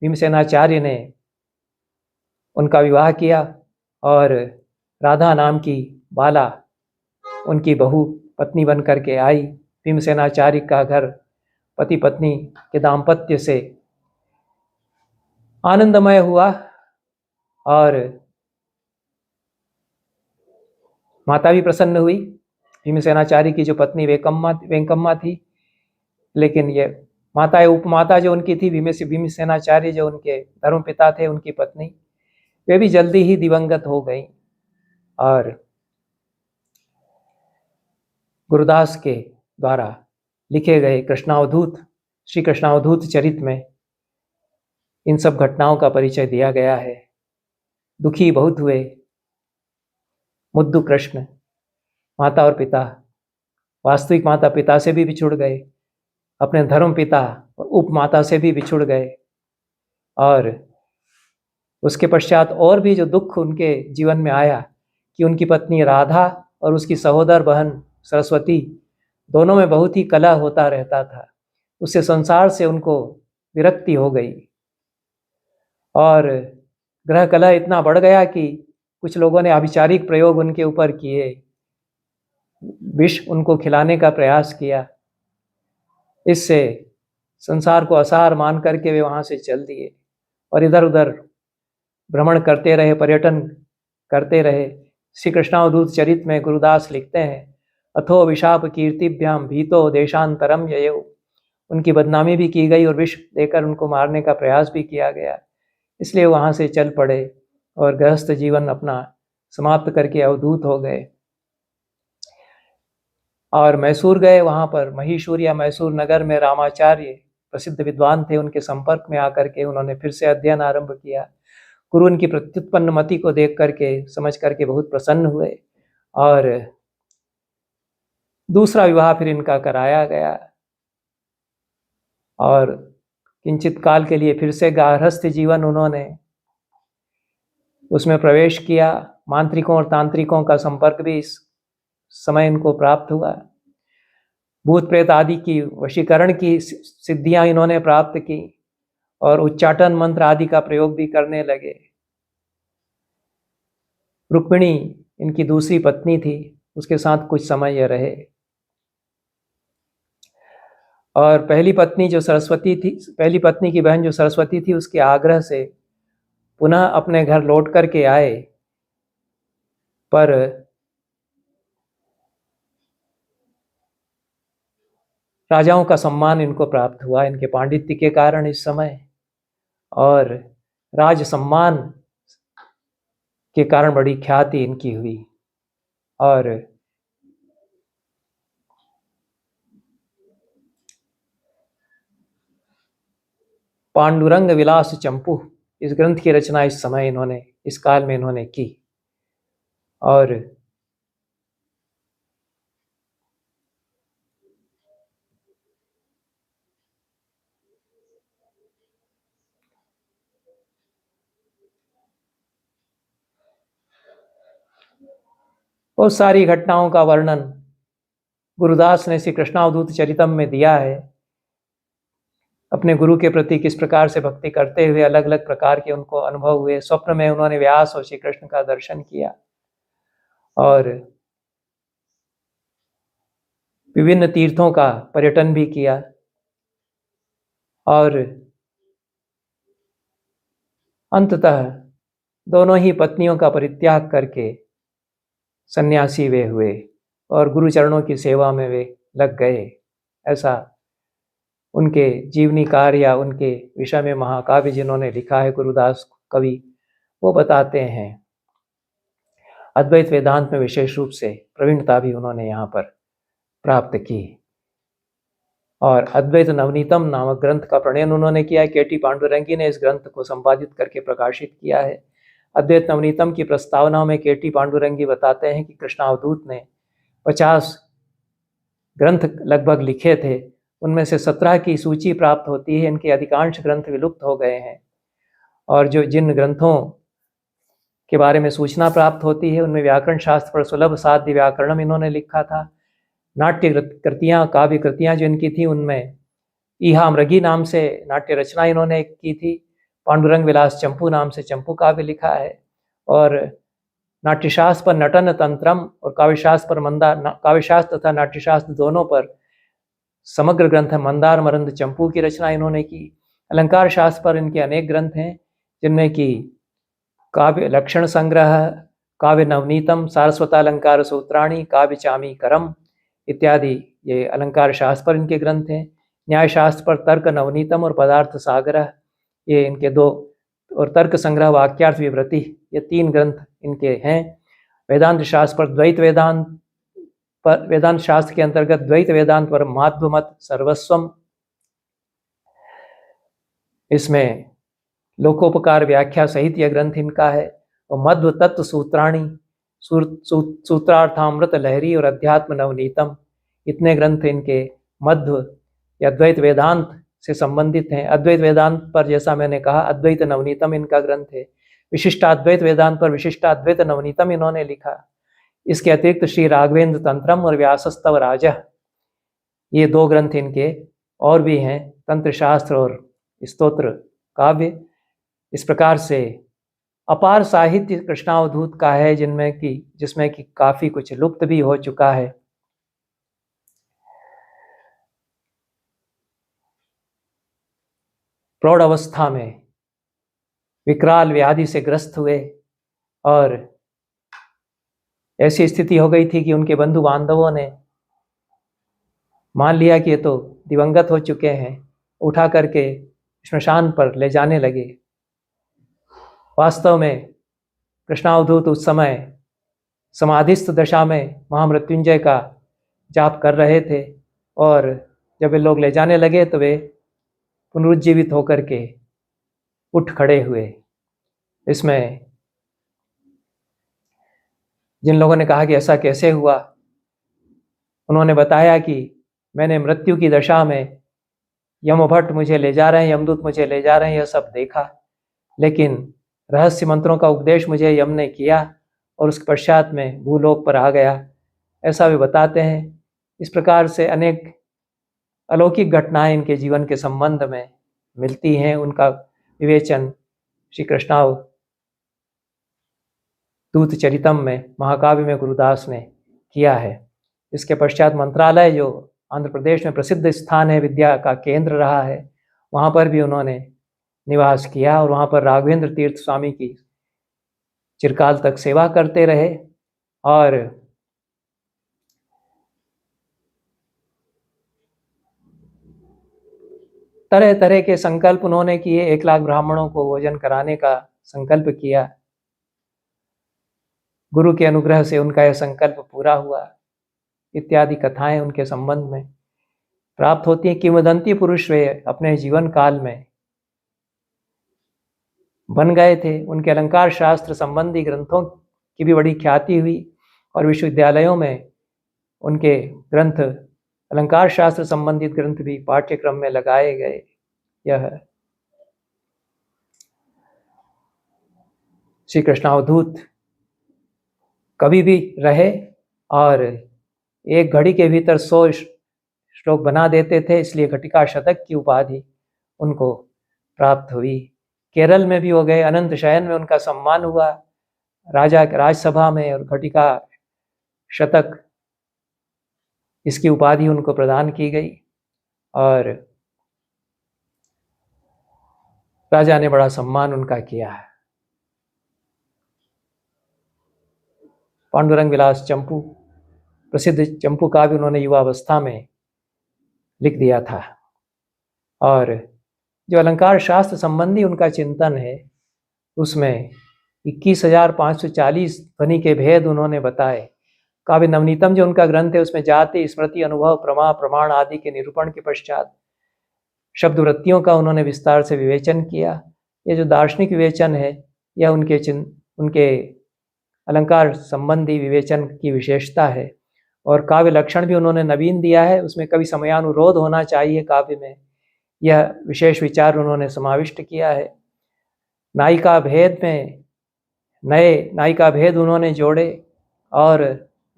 [SPEAKER 1] भीमसेनाचार्य ने उनका विवाह किया और राधा नाम की बाला उनकी बहू पत्नी बन करके आई। भीमसेनाचार्य का घर पति पत्नी के दाम्पत्य से आनंदमय हुआ और माता भी प्रसन्न हुई। भीमसेनाचार्य की जो पत्नी वेंकम्मा थी, लेकिन ये माता उपमाता जो उनकी थी भीमसेनाचार्य जो उनके धर्मपिता थे, उनकी पत्नी, वे भी जल्दी ही दिवंगत हो गई। और गुरुदास के द्वारा लिखे गए श्री कृष्णावधूत चरित में इन सब घटनाओं का परिचय दिया गया है। दुखी बहुत हुए मुद्दु कृष्ण, माता और पिता, वास्तविक माता पिता से भी बिछुड़ गए, अपने धर्म पिता और उपमाता से भी बिछुड़ गए, और उसके पश्चात और भी जो दुख उनके जीवन में आया कि उनकी पत्नी राधा और उसकी सहोदर बहन सरस्वती दोनों में बहुत ही कलह होता रहता था। उससे संसार से उनको विरक्ति हो गई और ग्रह कलह इतना बढ़ गया कि कुछ लोगों ने अभिचारिक प्रयोग उनके ऊपर किए, विष उनको खिलाने का प्रयास किया। इससे संसार को असार मान करके वे वहाँ से चल दिए और इधर उधर भ्रमण करते रहे, पर्यटन करते रहे। श्री कृष्णावधूत चरित में गुरुदास लिखते हैं, अथो विशाप कीर्तिभ्याम भीतो देशांतरम ययौ। उनकी बदनामी भी की गई और विष देकर उनको मारने का प्रयास भी किया गया। इसलिए वहाँ से चल पड़े और गृहस्थ जीवन अपना समाप्त करके अवधूत हो गए और मैसूर गए। वहाँ पर महिषूर या मैसूर नगर में रामाचार्य प्रसिद्ध विद्वान थे, उनके संपर्क में आकर के उन्होंने फिर से अध्ययन आरंभ किया। गुरु उनकी प्रत्युत्पन्न मति को देख करके, समझ करके बहुत प्रसन्न हुए और दूसरा विवाह फिर इनका कराया गया और किंचित काल के लिए फिर से गार्हस्थ्य जीवन उन्होंने उसमें प्रवेश किया। मांत्रिकों और तांत्रिकों का संपर्क भी इस समय इनको प्राप्त हुआ। भूत प्रेत आदि की वशीकरण की सिद्धियां इन्होंने प्राप्त की और उच्चाटन मंत्र आदि का प्रयोग भी करने लगे। रुक्मिणी इनकी दूसरी पत्नी थी, उसके साथ कुछ समय यह रहे और पहली पत्नी की बहन जो सरस्वती थी, उसके आग्रह से पुनः अपने घर लौट करके आए, पर राजाओं का सम्मान इनको प्राप्त हुआ इनके पांडित्य के कारण इस समय, और राज सम्मान के कारण बड़ी ख्याति इनकी हुई। और पांडुरंग विलास चंपू इस ग्रंथ की रचना इस काल में इन्होंने की। और बहुत सारी घटनाओं का वर्णन गुरुदास ने श्री कृष्णावधूत चरितम में दिया है। अपने गुरु के प्रति किस प्रकार से भक्ति करते हुए अलग अलग प्रकार के उनको अनुभव हुए। स्वप्न में उन्होंने व्यास और श्री कृष्ण का दर्शन किया और विभिन्न तीर्थों का पर्यटन भी किया और अंततः दोनों ही पत्नियों का परित्याग करके सन्यासी वे हुए और गुरु चरणों की सेवा में वे लग गए। ऐसा उनके जीवनी कार्य या उनके विषय में महाकाव्य जिन्होंने लिखा है गुरुदास कवि, वो बताते हैं। अद्वैत वेदांत में विशेष रूप से प्रवीणता भी उन्होंने यहाँ पर प्राप्त की और अद्वैत नवनीतम नामक ग्रंथ का प्रणयन उन्होंने किया है। केटी पांडुरंगी ने इस ग्रंथ को संपादित करके प्रकाशित किया है। अद्वैत नवनीतम की प्रस्तावना में केटी पांडुरंगी बताते हैं कि कृष्णावधूत ने 50 ग्रंथ लगभग लिखे थे, उनमें से 17 की सूची प्राप्त होती है। इनके अधिकांश ग्रंथ विलुप्त हो गए हैं और जिन ग्रंथों के बारे में सूचना प्राप्त होती है उनमें व्याकरण शास्त्र पर सुलभ साध्य व्याकरणम इन्होंने लिखा था। नाट्य कृतियाँ, काव्य कृतियाँ जो इनकी थी उनमें ईहा मृगी नाम से नाट्य रचना इन्होंने की थी। पांडुरंग विलास चंपू नाम से चंपू काव्य लिखा है और नाट्यशास्त्र पर नटन तंत्रम और काव्यशास्त्र तथा नाट्यशास्त्र दोनों पर समग्र ग्रंथ है। मंदार मरंद चंपू की रचना इन्होंने की। अलंकार शास्त्र पर इनके अनेक ग्रंथ हैं, जिनमें कि काव्य लक्षण संग्रह, काव्य नवनीतम, सारस्वतालंकार सूत्राणी, काव्य चामी करम इत्यादि ये अलंकार शास्त्र पर इनके ग्रंथ हैं। न्याय शास्त्र पर तर्क नवनीतम और पदार्थ सागरह ये इनके दो, और तर्क संग्रह वाक्यार्थ विवृति ये 3 ग्रंथ इनके हैं। वेदांत शास्त्र पर वेदांत शास्त्र के अंतर्गत द्वैत वेदांत पर माध्व मत सर्वस्वम, इसमें लोकोपकार व्याख्या सहित यह ग्रंथ इनका है। और मध्व तत्व सूत्राणी, सूत्रार्थामृत लहरी और अध्यात्म नवनीतम इतने ग्रंथ इनके मध्व या द्वैत वेदांत से संबंधित हैं। अद्वैत वेदांत पर जैसा मैंने कहा अद्वैत नवनीतम इनका ग्रंथ है। विशिष्टाद्वैत वेदांत पर विशिष्टाद्वैत नवनीतम इन्होंने लिखा। इसके अतिरिक्त श्री राघवेंद्र तंत्रम और व्यासस्तव राजः ये 2 ग्रंथ इनके और भी हैं, तंत्र शास्त्र और स्तोत्र काव्य। इस प्रकार से अपार साहित्य कृष्णावधूत का है, जिसमें कि काफी कुछ लुप्त भी हो चुका है। प्रौढ़ अवस्था में विकराल व्याधि से ग्रस्त हुए और ऐसी स्थिति हो गई थी कि उनके बंधु बांधवों ने मान लिया कि ये तो दिवंगत हो चुके हैं, उठा करके श्मशान पर ले जाने लगे। वास्तव में कृष्णावधूत उस समय समाधिस्थ दशा में महामृत्युंजय का जाप कर रहे थे, और जब वे लोग ले जाने लगे तो वे पुनरुज्जीवित होकर के उठ खड़े हुए। इसमें जिन लोगों ने कहा कि ऐसा कैसे हुआ, उन्होंने बताया कि मैंने मृत्यु की दशा में यमभट्ट मुझे ले जा रहे हैं, यमदूत मुझे ले जा रहे हैं, यह सब देखा, लेकिन रहस्य मंत्रों का उपदेश मुझे यम ने किया और उसके पश्चात में भूलोक पर आ गया, ऐसा वे बताते हैं। इस प्रकार से अनेक अलौकिक घटनाएं इनके जीवन के संबंध में मिलती हैं। उनका विवेचन श्री कृष्णावधूत चरितम में, महाकाव्य में गुरुदास ने किया है। इसके पश्चात मंत्रालय, जो आंध्र प्रदेश में प्रसिद्ध स्थान है, विद्या का केंद्र रहा है, वहाँ पर भी उन्होंने निवास किया और वहाँ पर राघवेंद्र तीर्थ स्वामी की चिरकाल तक सेवा करते रहे। और तरह तरह के संकल्प उन्होंने किए। 1 लाख ब्राह्मणों को भोजन कराने का संकल्प किया। गुरु के अनुग्रह से उनका यह संकल्प पूरा हुआ। इत्यादि कथाएं उनके संबंध में प्राप्त होती हैं। किंवदंती पुरुष वे अपने जीवन काल में बन गए थे। उनके अलंकार शास्त्र संबंधी ग्रंथों की भी बड़ी ख्याति हुई और विश्वविद्यालयों में उनके ग्रंथ, अलंकार शास्त्र संबंधित ग्रंथ भी पाठ्यक्रम में लगाए गए। यह श्री कृष्णावधूत कभी भी रहे और एक घड़ी के भीतर 100 श्लोक बना देते थे, इसलिए घटिका शतक की उपाधि उनको प्राप्त हुई। केरल में भी हो गए, अनंत शयन में उनका सम्मान हुआ राजा के राजसभा में, और घटिका शतक इसकी उपाधि उनको प्रदान की गई और राजा ने बड़ा सम्मान उनका किया है। पांडुरंग विलास चंपू, प्रसिद्ध चंपू काव्य उन्होंने युवावस्था में लिख दिया था। और जो अलंकार शास्त्र संबंधी उनका चिंतन है, उसमें 21,540 ध्वनि के भेद उन्होंने बताए। काव्य नवनीतम जो उनका ग्रंथ है, उसमें जाति, स्मृति, अनुभव, प्रमा, प्रमाण आदि के निरूपण के पश्चात शब्द वृत्तियों का उन्होंने विस्तार से विवेचन किया। ये जो दार्शनिक विवेचन है, यह उनके अलंकार संबंधी विवेचन की विशेषता है। और काव्य लक्षण भी उन्होंने नवीन दिया है, उसमें कभी समयानुरोध होना चाहिए काव्य में, यह विशेष विचार उन्होंने समाविष्ट किया है। नायिका भेद में नए नायिका भेद उन्होंने जोड़े और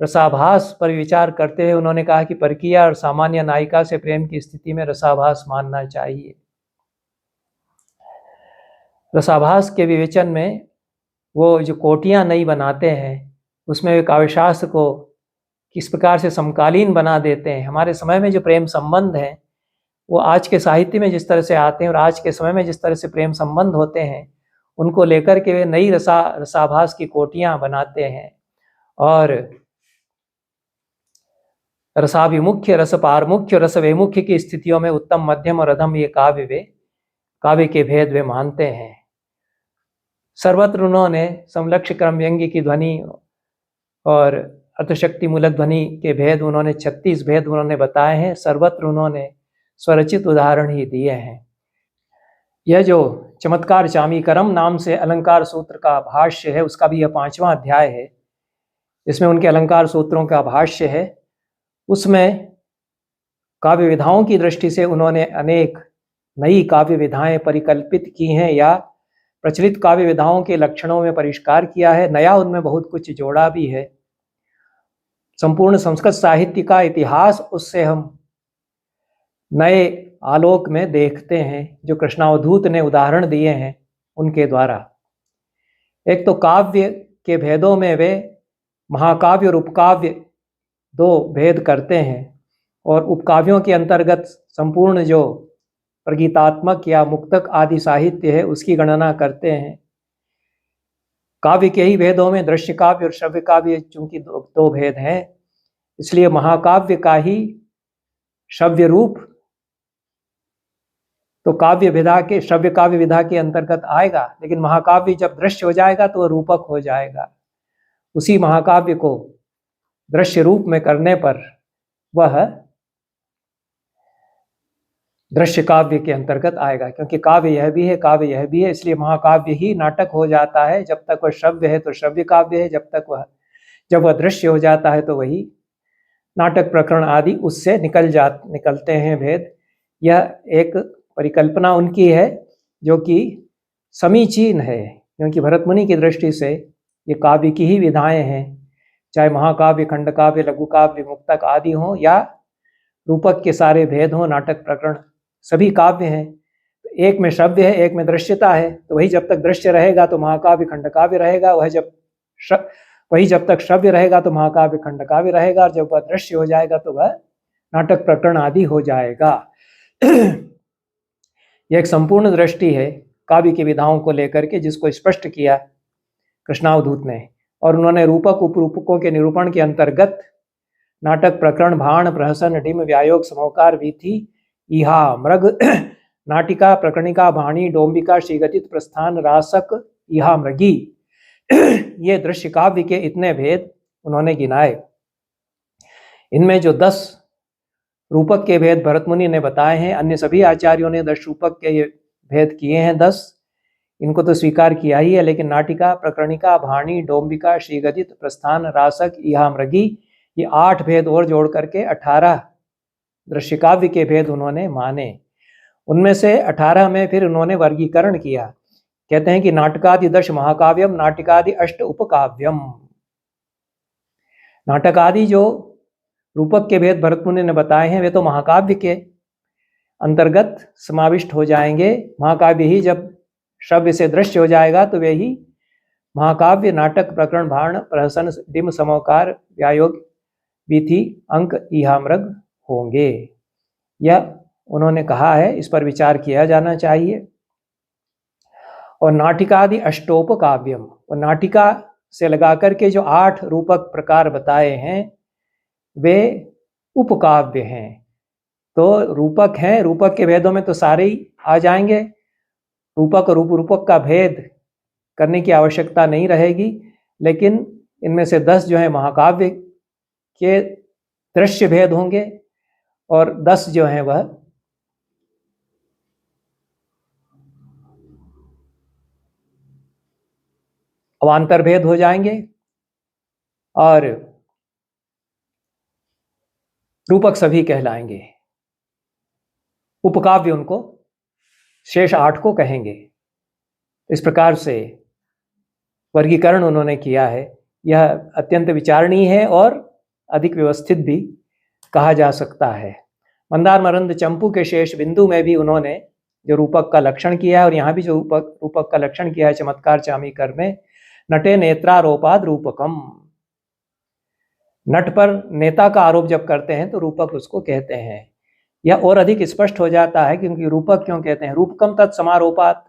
[SPEAKER 1] रसाभास पर विचार करते हुए उन्होंने कहा कि परकीय और सामान्य नायिका से प्रेम की स्थिति में रसाभास मानना चाहिए। रसाभास के विवेचन में वो जो कोटियां नई बनाते हैं, उसमें वे काव्यशास्त्र किस प्रकार से समकालीन बना देते हैं। हमारे समय में जो प्रेम संबंध हैं वो आज के साहित्य में जिस तरह से आते हैं और आज के समय में जिस तरह से प्रेम संबंध होते हैं, उनको लेकर के वे नई रसाभास की कोटियां बनाते हैं और रसाभिमुख्य, रस पारमुख्य, रस वैमुख्य की स्थितियों में उत्तम, मध्यम और अधम ये काव्य के भेद वे मानते हैं। सर्वत्र उन्होंने समलक्ष्य क्रम व्यंग्य की ध्वनि और अर्थशक्ति मूलक ध्वनि के भेद उन्होंने 36 भेद उन्होंने बताए हैं। सर्वत्र उन्होंने स्वरचित उदाहरण ही दिए हैं। यह जो चमत्कार चामीकरम नाम से अलंकार सूत्र का भाष्य है, उसका भी यह 5वां अध्याय है। इसमें उनके अलंकार सूत्रों का भाष्य है। उसमें काव्य विधाओं की दृष्टि से उन्होंने अनेक नई काव्य विधाएं परिकल्पित की हैं या प्रचलित काव्य विधाओं के लक्षणों में परिष्कार किया है। नया उनमें बहुत कुछ जोड़ा भी है। संपूर्ण संस्कृत साहित्य का इतिहास उससे हम नए आलोक में देखते हैं, जो कृष्णावधूत ने उदाहरण दिए हैं उनके द्वारा। एक तो काव्य के भेदों में वे महाकाव्य और उपकाव्य 2 भेद करते हैं और उपकाव्यों के अंतर्गत संपूर्ण जो प्रगीतात्मक या मुक्तक आदि साहित्य है उसकी गणना करते हैं। काव्य के ही भेदों में दृश्य काव्य और श्रव्य काव्य चूंकि 2 भेद हैं, इसलिए महाकाव्य का ही श्रव्य रूप तो काव्य विधा के श्रव्य काव्य विधा के अंतर्गत आएगा, लेकिन महाकाव्य जब दृश्य हो जाएगा तो वह रूपक हो जाएगा। उसी महाकाव्य को दृश्य रूप में करने पर वह दृश्य काव्य के अंतर्गत आएगा, क्योंकि काव्य यह भी है, काव्य यह भी है, इसलिए महाकाव्य ही नाटक हो जाता है। जब तक वह श्रव्य है तो श्रव्य काव्य है, जब वह दृश्य हो जाता है तो वही नाटक प्रकरण आदि उससे निकलते हैं भेद। यह एक परिकल्पना उनकी है जो कि समीचीन है, क्योंकि भरत मुनि की दृष्टि से ये काव्य की ही विधाएं हैं, चाहे महाकाव्य, खंडकाव्य, लघु काव्य, मुक्तक आदि हों या रूपक के सारे भेद हों, नाटक प्रकरण सभी काव्य हैं। एक में श्रव्य है, एक में दृश्यता है, तो वही जब तक दृश्य रहेगा तो महाकाव्य खंडकाव्य रहेगा, वही जब तक श्रव्य रहेगा तो महाकाव्य खंडकाव्य रहेगा, और जब वह दृश्य हो जाएगा तो वह नाटक प्रकरण आदि हो जाएगा। यह एक संपूर्ण दृष्टि है काव्य की विधाओं को लेकर के, जिसको स्पष्ट किया कृष्णावधूत ने। और उन्होंने रूपक उपरूपकों के निरूपण के अंतर्गत नाटक प्रकरण, भाण, प्रहसन, ढिम, व्यायोग, समोकार, वीथी, इहा, मृग, नाटिका, प्रकरणिका, भाणी, डोम्बिका, श्रीगतित, प्रस्थान, रासक, इहा, मृगी, ये दृश्य काव्य के इतने भेद उन्होंने गिनाए। इनमें जो 10 रूपक के भेद भरत मुनि ने बताए हैं, अन्य सभी आचार्यों ने 10 रूपक के भेद किए हैं। 10 इनको तो स्वीकार किया ही है, लेकिन नाटिका, प्रकरणिका, भाणी, डोम्बिका, श्रीगतित, प्रस्थान, रासक, इहा, मृगी, ये 8 भेद और जोड़ करके 18 दृश्य काव्य के भेद उन्होंने माने। उनमें से 18 में फिर उन्होंने वर्गीकरण किया। कहते हैं कि नाटकादि 10 महाकाव्यम, नाटिकादि 8 उपकाव्यम। नाटकादि जो रूपक के भेद भरत मुनि ने बताए हैं वे तो महाकाव्य के अंतर्गत समाविष्ट हो जाएंगे। महाकाव्य ही जब श्रव्य से दृश्य हो जाएगा तो वे ही महाकाव्य, नाटक, प्रकरण, भाण, प्रहसन, डिम, समोकार, व्यायोग, वीथी, अंक, इहा, मृग होंगे। यह उन्होंने कहा है, इस पर विचार किया जाना चाहिए। और नाटिकादि अष्टोपकाव्यम, और नाटिका से लगा करके जो 8 रूपक प्रकार बताए हैं वे उपकाव्य हैं। तो रूपक हैं, रूपक के भेदों में तो सारे ही आ जाएंगे। रूपक और उपरूपक का भेद करने की आवश्यकता नहीं रहेगी, लेकिन इनमें से 10 जो है महाकाव्य के दृश्य भेद होंगे और 10 जो है वह अवान्तर भेद हो जाएंगे, और रूपक सभी कहलाएंगे। उपकाव्य उनको शेष 8 को कहेंगे। इस प्रकार से वर्गीकरण उन्होंने किया है। यह अत्यंत विचारणीय है और अधिक व्यवस्थित भी कहा जा सकता है। मंदार, मरंद, चंपू के शेष बिंदु में भी उन्होंने जो रूपक का लक्षण किया है, और यहाँ भी जो रूपक का लक्षण किया है चमत्कार चामीकर में, नटे नेत्रारोपाद रूपकम, नट पर नेता का आरोप जब करते हैं तो रूपक उसको कहते हैं। यह और अधिक स्पष्ट हो जाता है क्योंकि रूपक क्यों कहते हैं, रूपकम तत्समारोपात,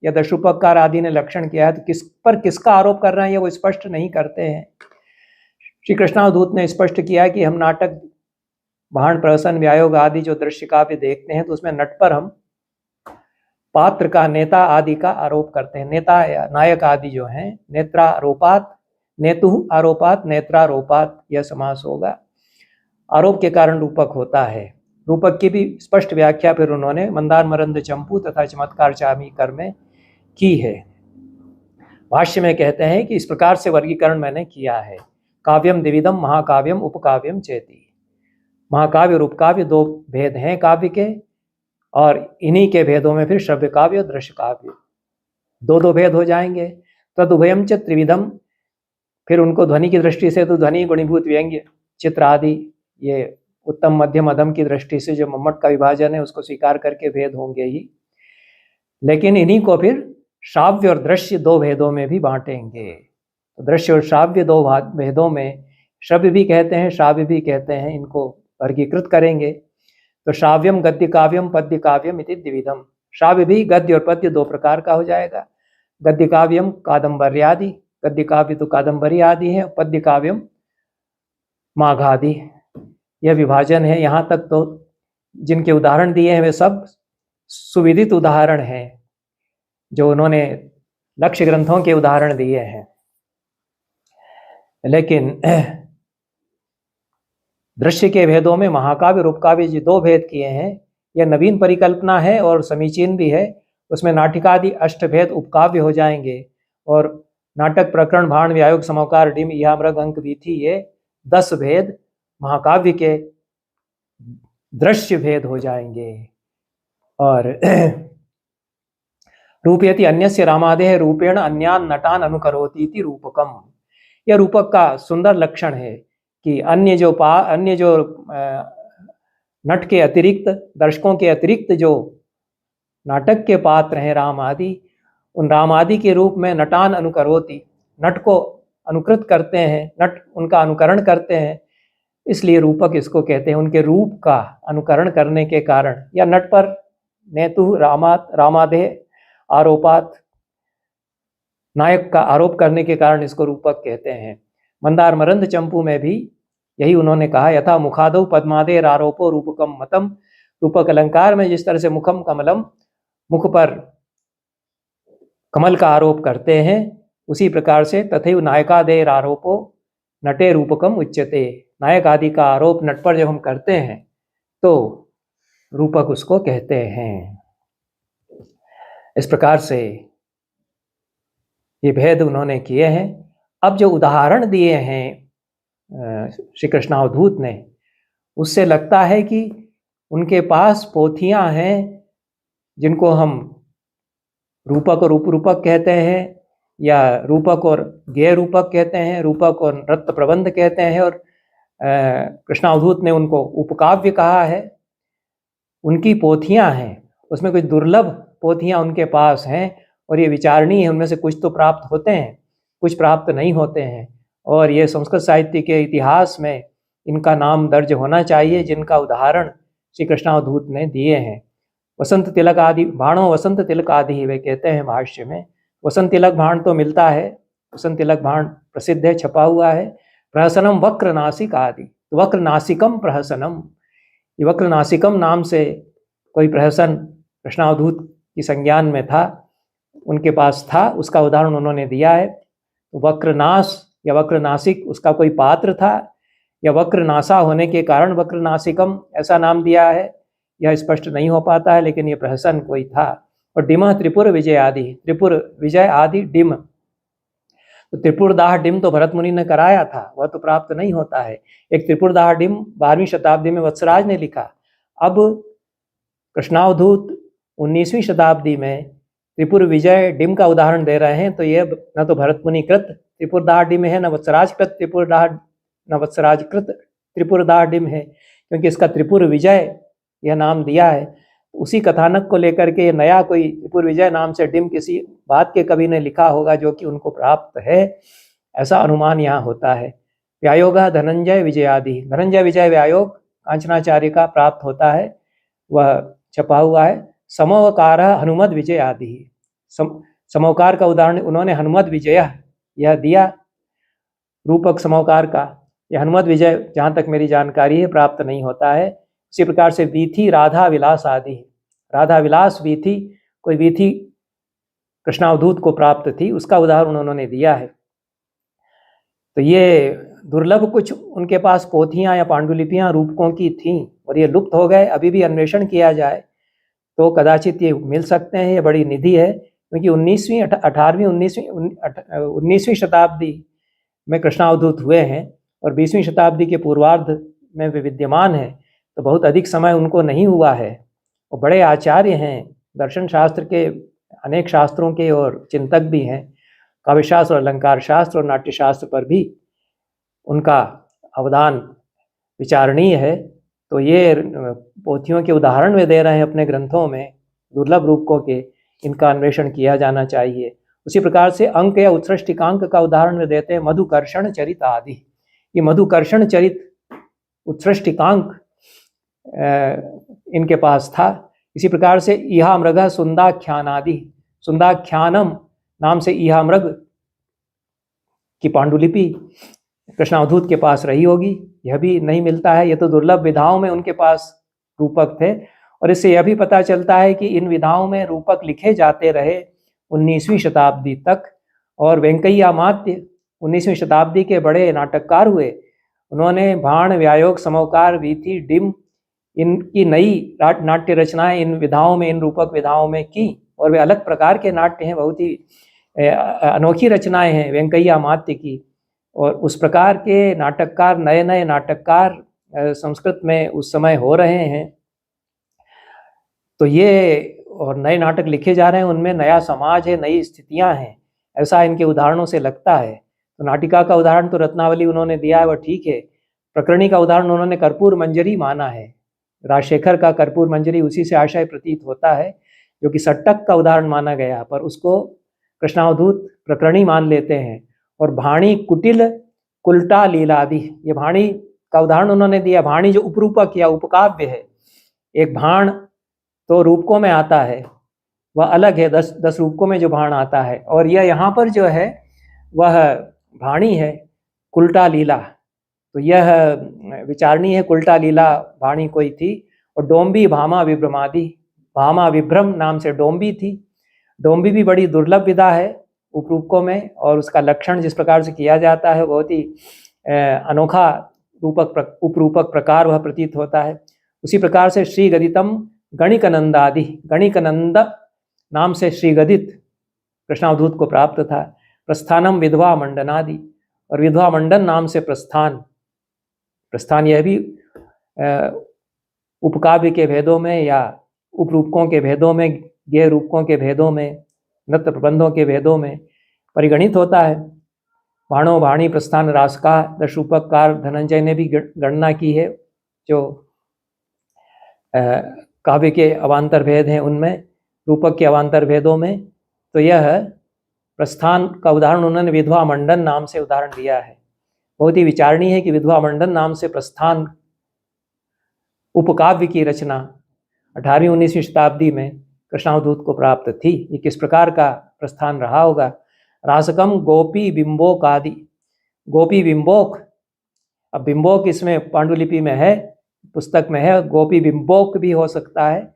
[SPEAKER 1] या दशरूपकार आदि ने लक्षण किया है तो किस पर किसका आरोप कर रहे हैं ये वो स्पष्ट नहीं करते हैं। श्री कृष्णावधूत ने स्पष्ट किया कि हम नाटक भाण प्रहसन व्यायोग आदि जो दृश्य काव्य देखते हैं तो उसमें नट पर हम पात्र का, नेता आदि का आरोप करते हैं। नेता या नायक आदि जो हैं, नेत्रारोपात, नेतु आरोपात, नेत्रारोपात यह समास होगा। आरोप के कारण रूपक होता है। रूपक की भी स्पष्ट व्याख्या फिर उन्होंने मंदार मरंद चंपू तथा चमत्कार चामीकर में की है। भाष्य में कहते हैं कि इस प्रकार से वर्गीकरण मैंने किया है। काव्यम द्विविधम महाकाव्यम उपकाव्यम चेति। महाकाव्य और उपकाव्य दो भेद हैं काव्य के, और इन्हीं के भेदों में फिर श्रव्य काव्य और दृश्य काव्य दो दो भेद हो जाएंगे। तदुभयम च त्रिविधम, फिर उनको ध्वनि की दृष्टि से तो ध्वनि गुणीभूत व्यंग्य चित्र आदि, ये उत्तम मध्यम अधम की दृष्टि से जो मम्मट का विभाजन है उसको स्वीकार करके भेद होंगे ही, लेकिन इन्हीं को फिर श्राव्य और दृश्य दो भेदों में भी बांटेंगे। तो दृश्य और श्राव्य दो भेदों में श्रव्य भी कहते हैं, श्राव्य भी कहते हैं, इनको वर्गीकृत करेंगे। तो श्राव्यम गद्य काव्यम पद्य काव्यम इति द्विविधम। श्राव्य भी गद्य और पद्य दो प्रकार का हो जाएगा। गद्य काव्यम कादम्बर्यादि, गद्य काव्य तो कादम्बरी आदि है, पद्य काव्यम माघादि, यह विभाजन है। यहाँ तक तो जिनके उदाहरण दिए हैं वे सब सुविदित उदाहरण हैं, जो उन्होंने लक्ष्य ग्रंथों के उदाहरण दिए हैं। लेकिन दृश्य के भेदों में महाकाव्य और उपकाव्य जो दो भेद किए हैं, यह नवीन परिकल्पना है और समीचीन भी है। उसमें नाटिकादि अष्टभेद उपकाव्य हो जाएंगे, और नाटक प्रकरण भाण व्यायोग समोकार डिम या मृग अंक वीथी ये 10 भेद महाकाव्य के दृश्य भेद हो जाएंगे। और रूपयति अन्यस्य रामादेह रूपेण अन्यान नटान अनुकरोति इति रूपकम। यह रूपक का सुंदर लक्षण है कि अन्य जो नट के अतिरिक्त, दर्शकों के अतिरिक्त जो नाटक के पात्र हैं राम आदि, उन राम आदि के रूप में नटान अनुकरोति, नट को अनुकृत करते हैं, नट उनका अनुकरण करते हैं, इसलिए रूपक इसको कहते हैं। उनके रूप का अनुकरण करने के कारण, या नट पर नेतु रामादेह आरोपात, नायक का आरोप करने के कारण इसको रूपक कहते हैं। मंदार मरंद चंपू में भी यही उन्होंने कहा, यथा मुखादौ पद्मादेर आरोपो रूपकम मतम। रूपक अलंकार में जिस तरह से मुखम कमलम, मुख पर कमल का आरोप करते हैं, उसी प्रकार से तथैव नायकादेर आरोपो नटे रूपकम उच्यते। नायक आदि का आरोप नट पर जब हम करते हैं तो रूपक उसको कहते हैं। इस प्रकार से ये भेद उन्होंने किए हैं। अब जो उदाहरण दिए हैं श्री कृष्णावधूत ने, उससे लगता है कि उनके पास पोथियां हैं जिनको हम रूपक और उपरूपक कहते हैं, या रूपक और गेय रूपक कहते हैं, रूपक और नृत्य प्रबंध कहते हैं, और कृष्णावधूत ने उनको उपकाव्य कहा है। उनकी पोथियां हैं, उसमें कुछ दुर्लभ पोथियां उनके पास हैं, और ये विचारणीय है। उनमें से कुछ तो प्राप्त होते हैं, कुछ प्राप्त नहीं होते हैं, और ये संस्कृत साहित्य के इतिहास में इनका नाम दर्ज होना चाहिए, जिनका उदाहरण श्री कृष्णावधूत ने दिए हैं। वसंत तिलक आदि भाणों, वसंत तिलक आदि वे कहते हैं भाष्य में। वसंत तिलक भाण तो मिलता है, वसंत तिलक भाण प्रसिद्ध है, छपा हुआ है। प्रहसनम वक्र नासिक आदि, वक्र नासिकम प्रहसनम, ये वक्र नासिकम नाम से कोई प्रहसन कृष्णावधूत की संज्ञान में था, उनके पास था, उसका उदाहरण उन्होंने दिया है। वक्रनाश या वक्रनासिक उसका कोई पात्र था, या वक्रनासा होने के कारण वक्रनासिकम ऐसा नाम दिया है, यह स्पष्ट नहीं हो पाता है, लेकिन यह प्रहसन कोई था। और डिम त्रिपुर विजय आदि, त्रिपुर विजय आदि डिम, तो त्रिपुरदाह डिम तो भरत मुनि ने कराया था, वह तो प्राप्त नहीं होता है। एक त्रिपुरदाह डिम 12वीं शताब्दी में वत्सराज ने लिखा। अब कृष्णावधूत 19वीं शताब्दी में त्रिपुर विजय डिम का उदाहरण दे रहे हैं, तो यह न तो भरत मुनि कृत त्रिपुरदाह डिम है, न वत्सराज कृत त्रिपुरदाह डिम है, क्योंकि इसका त्रिपुर विजय यह नाम दिया है। उसी कथानक को लेकर के नया कोई त्रिपुर विजय नाम से डिम किसी बात के कवि ने लिखा होगा जो कि उनको प्राप्त है, ऐसा अनुमान यहाँ होता है। व्यायोग धनंजय विजयादि, धनंजय विजय व्यायोग कांचनाचार्य का प्राप्त होता है, वह छपा हुआ है। समोकार हनुमद विजय आदि, समोकार का उदाहरण उन्होंने हनुमद विजय यह दिया, रूपक समोकार का। यह हनुमद विजय जहाँ तक मेरी जानकारी है प्राप्त नहीं होता है। उसी प्रकार से वीथी राधा विलास आदि, राधा विलास वीथी, कोई वीथी कृष्णावधूत को प्राप्त थी, उसका उदाहरण उन्होंने दिया है। तो ये दुर्लभ कुछ उनके पास पोथियां या पांडुलिपियां रूपकों की थीं और ये लुप्त हो गए। अभी भी अन्वेषण किया जाए तो कदाचित ये मिल सकते हैं। ये बड़ी निधि है, क्योंकि 19वीं शताब्दी में कृष्णावधूत हुए हैं और 20वीं शताब्दी के पूर्वार्ध में वे विद्यमान हैं, तो बहुत अधिक समय उनको नहीं हुआ है। वो बड़े आचार्य हैं, दर्शन शास्त्र के अनेक शास्त्रों के और चिंतक भी हैं। काव्यशास्त्र और अलंकार शास्त्र और नाट्यशास्त्र पर भी उनका अवदान विचारणीय है। तो ये पोथियों के उदाहरण वे दे रहे हैं अपने ग्रंथों में, दुर्लभ रूपकों के, इनका अन्वेषण किया जाना चाहिए। उसी प्रकार से अंक या उत्सृष्टिकांक का उदाहरण वे देते हैं, मधुकर्षण चरित आदि। ये मधुकर्षण चरित उत्सृष्टिकांक इनके पास था। इसी प्रकार से इहामृग सुंदाख्यान आदि, सुंदाख्यानम नाम से इहामृग की पांडुलिपि कृष्णावधूत के पास रही होगी, यह भी नहीं मिलता है। यह तो दुर्लभ विधाओं में उनके पास रूपक थे। और इससे यह भी पता चलता है कि इन विधाओं में रूपक लिखे जाते रहे 19वीं शताब्दी तक। और वेंकैया मात्य 19वीं शताब्दी के बड़े नाटककार हुए। उन्होंने भाण, व्यायोग, समोकार, वीथी, डिम, इनकी नई नाट्य रचनाएं इन विधाओं में, इन रूपक विधाओं में की। और वे अलग प्रकार के नाट्य हैं, बहुत ही अनोखी रचनाएं हैं वेंकैया मात्य की। और उस प्रकार के नाटककार, नए नए नाटककार संस्कृत में उस समय हो रहे हैं। तो ये और नए नाटक लिखे जा रहे हैं, उनमें नया समाज है, नई स्थितियां हैं, ऐसा इनके उदाहरणों से लगता है। तो नाटिका का उदाहरण तो रत्नावली उन्होंने दिया है, वह ठीक है। प्रकरणी का उदाहरण उन्होंने कर्पूर मंजरी माना है, राजशेखर का कर्पूर मंजरी, उसी से आशय प्रतीत होता है, जो कि सट्टक का उदाहरण माना गया, पर उसको कृष्णावधूत प्रकरणी मान लेते हैं। और भाणी, कुटिल, कुलटा, लीलादि, ये भाणी का उदाहरण उन्होंने दिया। भाणी जो उपरूपक या उपकाव्य है, एक भाण तो रूपकों में आता है, वह अलग है, 10 रूपकों में जो भाण आता है। और यह यहाँ पर जो है वह भाणी है, कुलटा लीला। तो यह विचारणी है, कुलटा लीला भाणी कोई थी। और डोम्बी, भामा, विभ्रमादि, भामा विभ्रम नाम से डोम्बी थी। डोम्बी भी बड़ी दुर्लभ विधा है उपरूपकों में, और उसका लक्षण जिस प्रकार से किया जाता है बहुत ही अनोखा उपरूपक प्रकार वह प्रतीत होता है। उसी प्रकार से श्री गदितम गणिकनंद आदि, गणिकनंद नाम से श्रीगदित कृष्णावधूत को प्राप्त था। प्रस्थानम विधवा मंडनादि, और विधवा मंडन नाम से प्रस्थान, प्रस्थान यह भी उपकाव्य के भेदों में या उपरूपकों के भेदों में, गेय रूपकों के भेदों में, नृत्य प्रबंधों के भेदों में परिगणित होता है। भाणो, भाणी, प्रस्थान, रास का 10 रूपककार धनंजय ने भी गणना की है, जो काव्य के अवान्तर भेद हैं उनमें, रूपक के अवान्तर भेदों में। तो यह प्रस्थान का उदाहरण उन्होंने विधवा मंडन नाम से उदाहरण दिया है। बहुत ही विचारणीय है कि विधवा मंडन नाम से प्रस्थान उपकाव्य की रचना 18वीं-19वीं शताब्दी में कृष्णावधूत को प्राप्त थी। ये किस प्रकार का प्रस्थान रहा होगा। रासकम, गोपी, बिंबोक आदि, गोपी, बिंबोक, अब बिंबोक इसमें पांडुलिपि में है, पुस्तक में है, गोपी बिंबोक भी हो सकता है।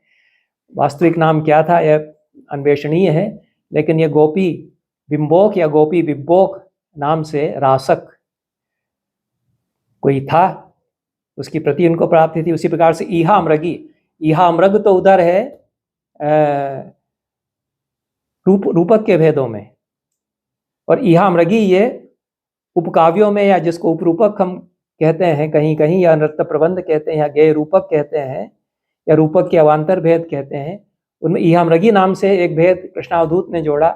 [SPEAKER 1] वास्तविक नाम क्या था यह अन्वेषणीय है, लेकिन यह गोपी बिंबोक या गोपी बिंबोक नाम से रासक कोई था, उसकी प्रति उनको प्राप्ति थी। उसी प्रकार से ईहा मृगी, ईहा मृग तो उधर है रूपक के भेदों में, और ईहा मृगी ये उपकाव्यों में, या जिसको उपरूपक हम कहते हैं कहीं कहीं, या नृत्य प्रबंध कहते हैं, या गेय रूपक कहते हैं, या रूपक के अवान्तर भेद कहते हैं, उनमें ईहामृगी नाम से एक भेद कृष्णावधूत ने जोड़ा।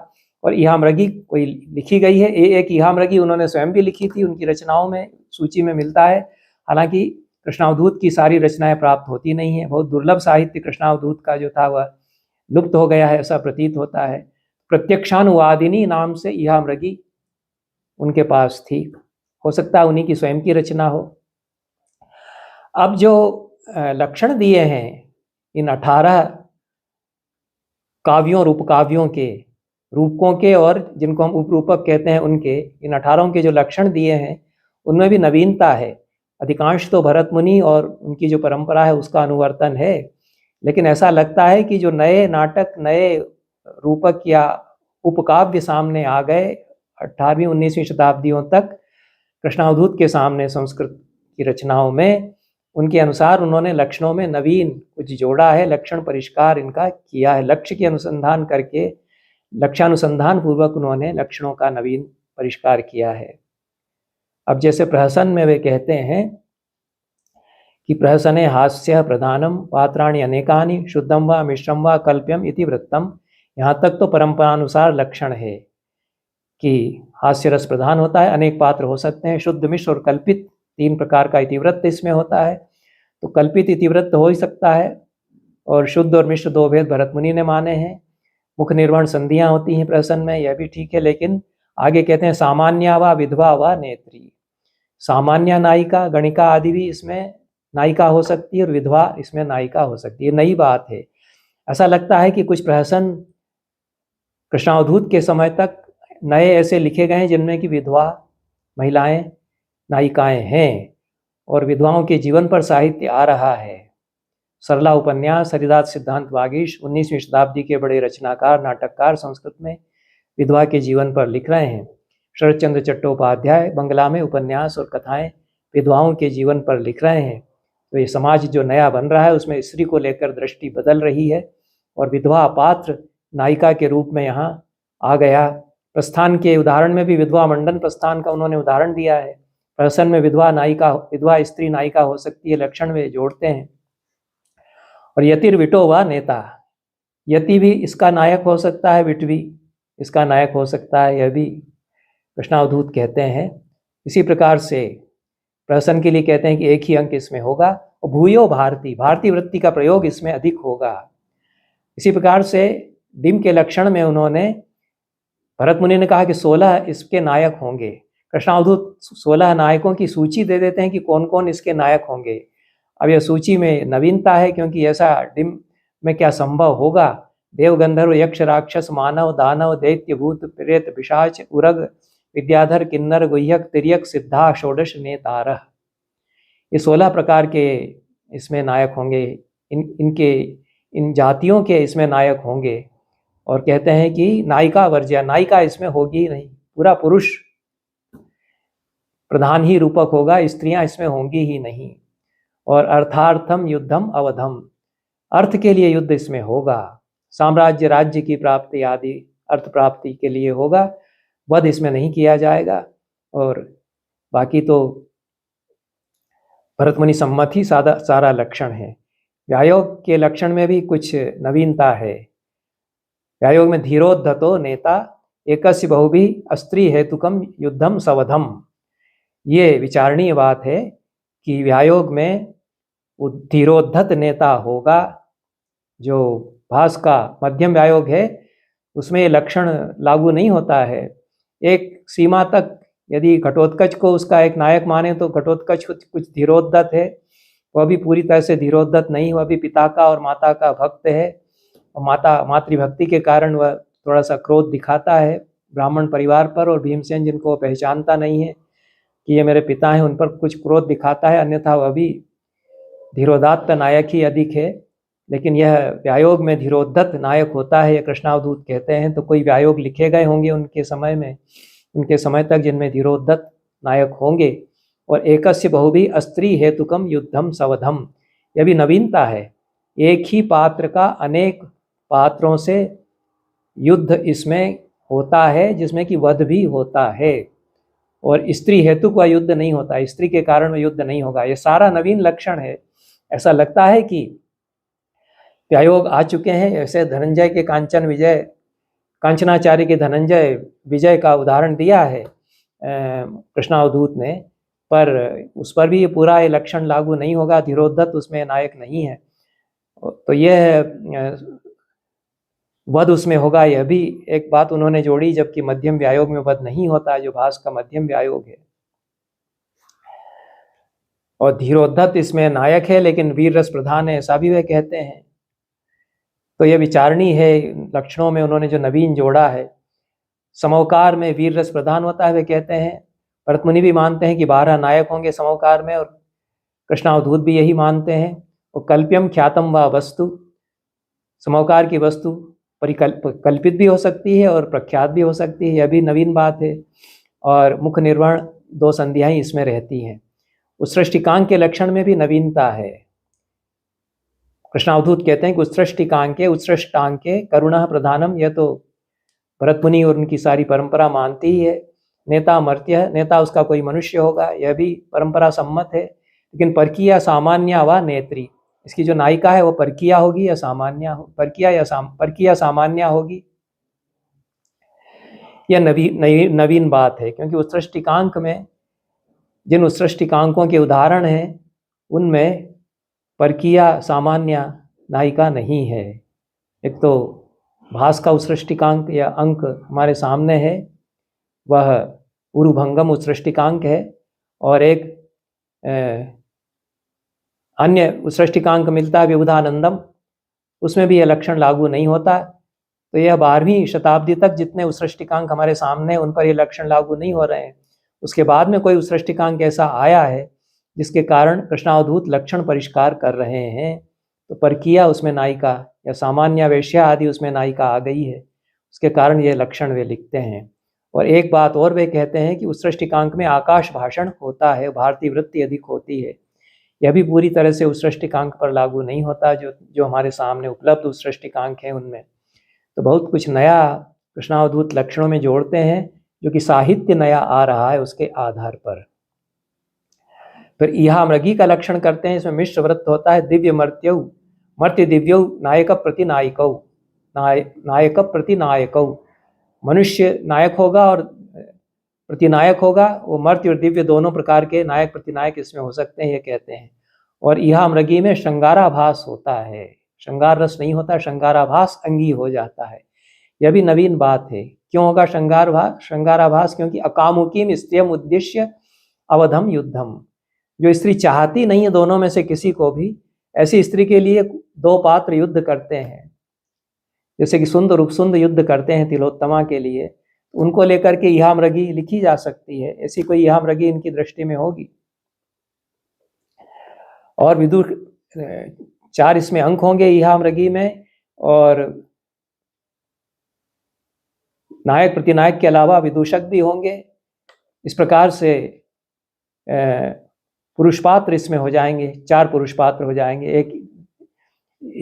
[SPEAKER 1] और ईहामृगी कोई लिखी गई है, एक ईहामृगी उन्होंने स्वयं भी लिखी थी, उनकी रचनाओं में सूची में मिलता है। हालांकि कृष्णावधूत की सारी रचनाएं प्राप्त होती नहीं है, बहुत दुर्लभ साहित्य कृष्णावधूत का जो था वह लुप्त हो गया है, ऐसा प्रतीत होता है। प्रत्यक्षानुवादिनी नाम से ईहामृगी उनके पास थी। हो सकता है उन्हीं की स्वयं की रचना हो। अब जो लक्षण दिए हैं इन 18 काव्यों और उपकाव्यों के, रूपकों के और जिनको हम उपरूपक कहते हैं उनके, इन 18 के जो लक्षण दिए हैं उनमें भी नवीनता है। अधिकांश तो भरत मुनि और उनकी जो परंपरा है उसका अनुवर्तन है, लेकिन ऐसा लगता है कि जो नए नाटक, नए रूपक या उपकाव्य सामने आ गए 18वीं 19वीं शताब्दियों तक कृष्णावधूत के सामने संस्कृत की रचनाओं में, उनके अनुसार उन्होंने लक्षणों में नवीन कुछ जोड़ा है, लक्षण परिष्कार इनका किया है। लक्ष्य की अनुसंधान करके, लक्ष्यानुसंधान पूर्वक उन्होंने लक्षणों का नवीन परिष्कार किया है। अब जैसे प्रहसन में वे कहते हैं कि प्रहसने हास्य प्रधानम पात्राणि अनेकानि शुद्धम व मिश्रम व कल्प्यम इति वृत्तम। यहाँ तक तो परंपरानुसार लक्षण है कि हास्य रस प्रधान होता है, अनेक पात्र हो सकते हैं, शुद्ध, मिश्र और कल्पित 3 प्रकार का इतिवृत्त इसमें होता है। तो कल्पित इतिवृत्त हो ही सकता है, और शुद्ध और मिश्र 2 भेद भरत मुनि ने माने हैं। मुख निर्वहन संधियां होती हैं प्रहसन में, यह भी ठीक है, लेकिन आगे कहते हैं सामान्या व विधवा व नेत्री। सामान्य नायिका, गणिका आदि भी इसमें नायिका हो सकती है और विधवा इसमें नायिका हो सकती है। नई बात है। ऐसा लगता है कि कुछ प्रहसन कृष्णावधूत के समय तक नए ऐसे लिखे गए हैं जिनमें कि विधवा महिलाएं नायिकाएं हैं और विधवाओं के जीवन पर साहित्य आ रहा है। सरला उपन्यास, हरिदास सिद्धांत वागीश 19वीं शताब्दी के बड़े रचनाकार, नाटककार संस्कृत में विधवा के जीवन पर लिख रहे हैं। शरद चंद्र चट्टोपाध्याय बंगला में उपन्यास और कथाएं विधवाओं के जीवन पर लिख रहे हैं। तो ये समाज जो नया बन रहा है उसमें स्त्री को लेकर दृष्टि बदल रही है और विधवा पात्र नायिका के रूप में यहाँ आ गया। प्रस्थान के उदाहरण में भी विधवा मंडन प्रस्थान का उन्होंने उदाहरण दिया है। प्रहसन में विधवा नायिका, विधवा स्त्री नायिका हो सकती है, लक्षण वे जोड़ते हैं। और यतिर विटो व नेता, यति भी इसका नायक हो सकता है, विट भी इसका नायक हो सकता है, यह भी कृष्णावधूत कहते हैं। इसी प्रकार से प्रहसन के लिए कहते हैं कि एक ही अंक इसमें होगा और भूयो भारती, भारतीय वृत्ति का प्रयोग इसमें अधिक होगा। इसी प्रकार से डिम के लक्षण में उन्होंने, भरत मुनि ने कहा कि 16 इसके नायक होंगे, कृष्णावधूत 16 नायकों की सूची दे देते हैं कि कौन कौन इसके नायक होंगे। अब यह सूची में नवीनता है, क्योंकि ऐसा डिम में क्या संभव होगा। देव, गंधर्व, यक्ष, राक्षस, मानव, दानव, दैत्य, भूत, प्रेत, पिशाच, उरग, विद्याधर, किन्नर, गुह्यक, तिर्यक, सिद्धा, षोडश नेतारः, ये 16 प्रकार के इसमें नायक होंगे। इन जातियों के इसमें नायक होंगे। और कहते हैं कि नायिका वर्ज्य, नायिका इसमें होगी ही नहीं, पूरा पुरुष प्रधान ही रूपक होगा, स्त्रियां इसमें होंगी ही नहीं। और अर्थार्थम युद्धम अवधम, अर्थ के लिए युद्ध इसमें होगा, साम्राज्य राज्य की प्राप्ति आदि अर्थ प्राप्ति के लिए होगा, वध इसमें नहीं किया जाएगा। और बाकी तो भरत मुनि सम्मत ही सारा लक्षण है। व्यायोग के लक्षण में भी कुछ नवीनता है। व्यायोग में धीरोद्धतो नेता एकस्य बहुभी अस्त्री हेतुकम युद्धम सवधम, ये विचारणीय बात है कि व्यायोग में धीरोद्धत नेता होगा। जो भास का मध्यम व्यायोग है उसमें ये लक्षण लागू नहीं होता है। एक सीमा तक यदि घटोत्कच को उसका एक नायक माने तो घटोत्कच कुछ धीरोद्धत है, वह भी पूरी तरह से धीरोद्धत नहीं, वह भी पिता का और माता का भक्त है और मातृभक्ति के कारण वह थोड़ा सा क्रोध दिखाता है ब्राह्मण परिवार पर, और भीमसेन जिनको वह पहचानता नहीं है कि ये मेरे पिता हैं, उन पर कुछ क्रोध दिखाता है, अन्यथा वह भी धीरोदात्त नायक ही अधिक है। लेकिन यह व्यायोग में धीरोद्धत नायक होता है, यह कृष्णावधूत कहते हैं। तो कोई व्यायोग लिखे गए होंगे उनके समय में, उनके समय तक, जिनमें धीरोद्धत नायक होंगे। और एकस्य बहुभी अस्त्री हेतुकम युद्धम सवधम, यह भी नवीनता है। एक ही पात्र का अनेक पात्रों से युद्ध इसमें होता है, जिसमें कि वध भी होता है। और स्त्री हेतु का युद्ध नहीं होता, स्त्री के कारण वह युद्ध नहीं होगा। ये सारा नवीन लक्षण है। ऐसा लगता है कि व्यायोग आ चुके हैं। ऐसे धनंजय के कांचनाचार्य के धनंजय विजय का उदाहरण दिया है कृष्णावधूत ने, पर उस पर भी पूरा ये लक्षण लागू नहीं होगा, धीरोद्धत उसमें नायक नहीं है। तो यह वध उसमें होगा, यह भी एक बात उन्होंने जोड़ी, जबकि मध्यम व्यायोग में वध नहीं होता, जो भास का मध्यम व्यायोग है। और धीरोद्धत इसमें नायक है लेकिन वीर रस प्रधान है, ऐसा भी वे कहते हैं। तो यह विचारणीय है, लक्षणों में उन्होंने जो नवीन जोड़ा है। समोकार में वीर रस प्रधान होता है, वे कहते हैं। भरतमुनि भी मानते हैं कि 12 नायक होंगे समोकार में, और कृष्णावधूत भी यही मानते हैं। और कल्प्यम ख्यातम व वस्तु, समोकार की वस्तु कल्पित भी हो सकती है और प्रख्यात भी हो सकती है, यह भी नवीन बात है। और मुख निर्वहन 2 संध्याएं इसमें रहती हैं। उत्सृष्टिकांक के लक्षण में भी नवीनता है। कृष्णावधूत कहते हैं कि उत्सृष्टांके करुणा प्रधानम, यह तो भरतमुनि और उनकी सारी परंपरा मानती ही है। नेता मर्त्य, नेता उसका कोई मनुष्य होगा, यह भी परंपरा सम्मत है। लेकिन परकीया सामान्या व नेत्री, इसकी जो नायिका है वो परकीया होगी या सामान्या हो, परकीया सामान्या होगी, यह नवीन बात है। क्योंकि उत्सृष्टिकांक में जिन उत्सृष्टिकांकों के उदाहरण हैं उनमें परकीया सामान्य नायिका नहीं है। एक तो भास का उत्सृष्टिकांक या अंक हमारे सामने है, वह उरुभंगम उत्सृष्टिकांक है, और एक अन्य उत्सृष्टिकांक मिलता है विबुधानंदम, उसमें भी यह लक्षण लागू नहीं होता। तो यह 12वीं शताब्दी तक जितने उत्सृष्टिकांक हमारे सामने उन पर ये लक्षण लागू नहीं हो रहे हैं। उसके बाद में कोई उत्सृष्टिकांक ऐसा आया है जिसके कारण कृष्णावधूत लक्षण परिष्कार कर रहे हैं, तो परकीया उसमें नायिका या सामान्य वेश्या आदि उसमें नायिका आ गई है, उसके कारण ये लक्षण वे लिखते हैं। और एक बात और वे कहते हैं कि उत्सृष्टिकांक में आकाश भाषण होता है, भारतीय वृत्ति अधिक होती है। यह भी पूरी तरह से उत्सृष्टिकांक पर लागू नहीं होता, जो हमारे सामने उपलब्ध उत्सृष्टिकांक हैं उनमें। तो बहुत कुछ नया कृष्णावधूत लक्षणों में जोड़ते हैं, जो कि साहित्य नया आ रहा है उसके आधार पर। फिर इहा मृगी का लक्षण करते हैं, इसमें मिश्र वृत्त होता है। दिव्य मर्त्यौ, मर्त्य दिव्यौ, नायक प्रति नायकौ, नायक प्रति नायकौ, मनुष्य नायक होगा और प्रतिनायक होगा। वो मर्त्य और दिव्य दोनों प्रकार के नायक प्रतिनायक इसमें हो सकते हैं, ये कहते हैं। और इहा मृगी में श्रृंगाराभास होता है, श्रृंगार रस नहीं होता, श्रृंगाराभास अंगी हो जाता है। यह भी नवीन बात है। क्यों होगा श्रृंगाराभास? क्योंकि अकामुकीम स्त्रियम उद्देश्य अवधम युद्धम, जो स्त्री चाहती नहीं है दोनों में से किसी को भी, ऐसी स्त्री के लिए 2 पात्र युद्ध करते हैं। जैसे कि सुंदर उपसुंद युद्ध करते हैं तिलोत्तमा के लिए, उनको लेकर के इहा मृगी लिखी जा सकती है। ऐसी कोई इहा मृगी इनकी दृष्टि में होगी। और विदुर 4 इसमें अंक होंगे इहा मृगी में, और नायक प्रतिनायक के अलावा विदूषक भी होंगे। इस प्रकार से पुरुष पात्र इसमें हो जाएंगे, 4 पुरुष पात्र हो जाएंगे। एक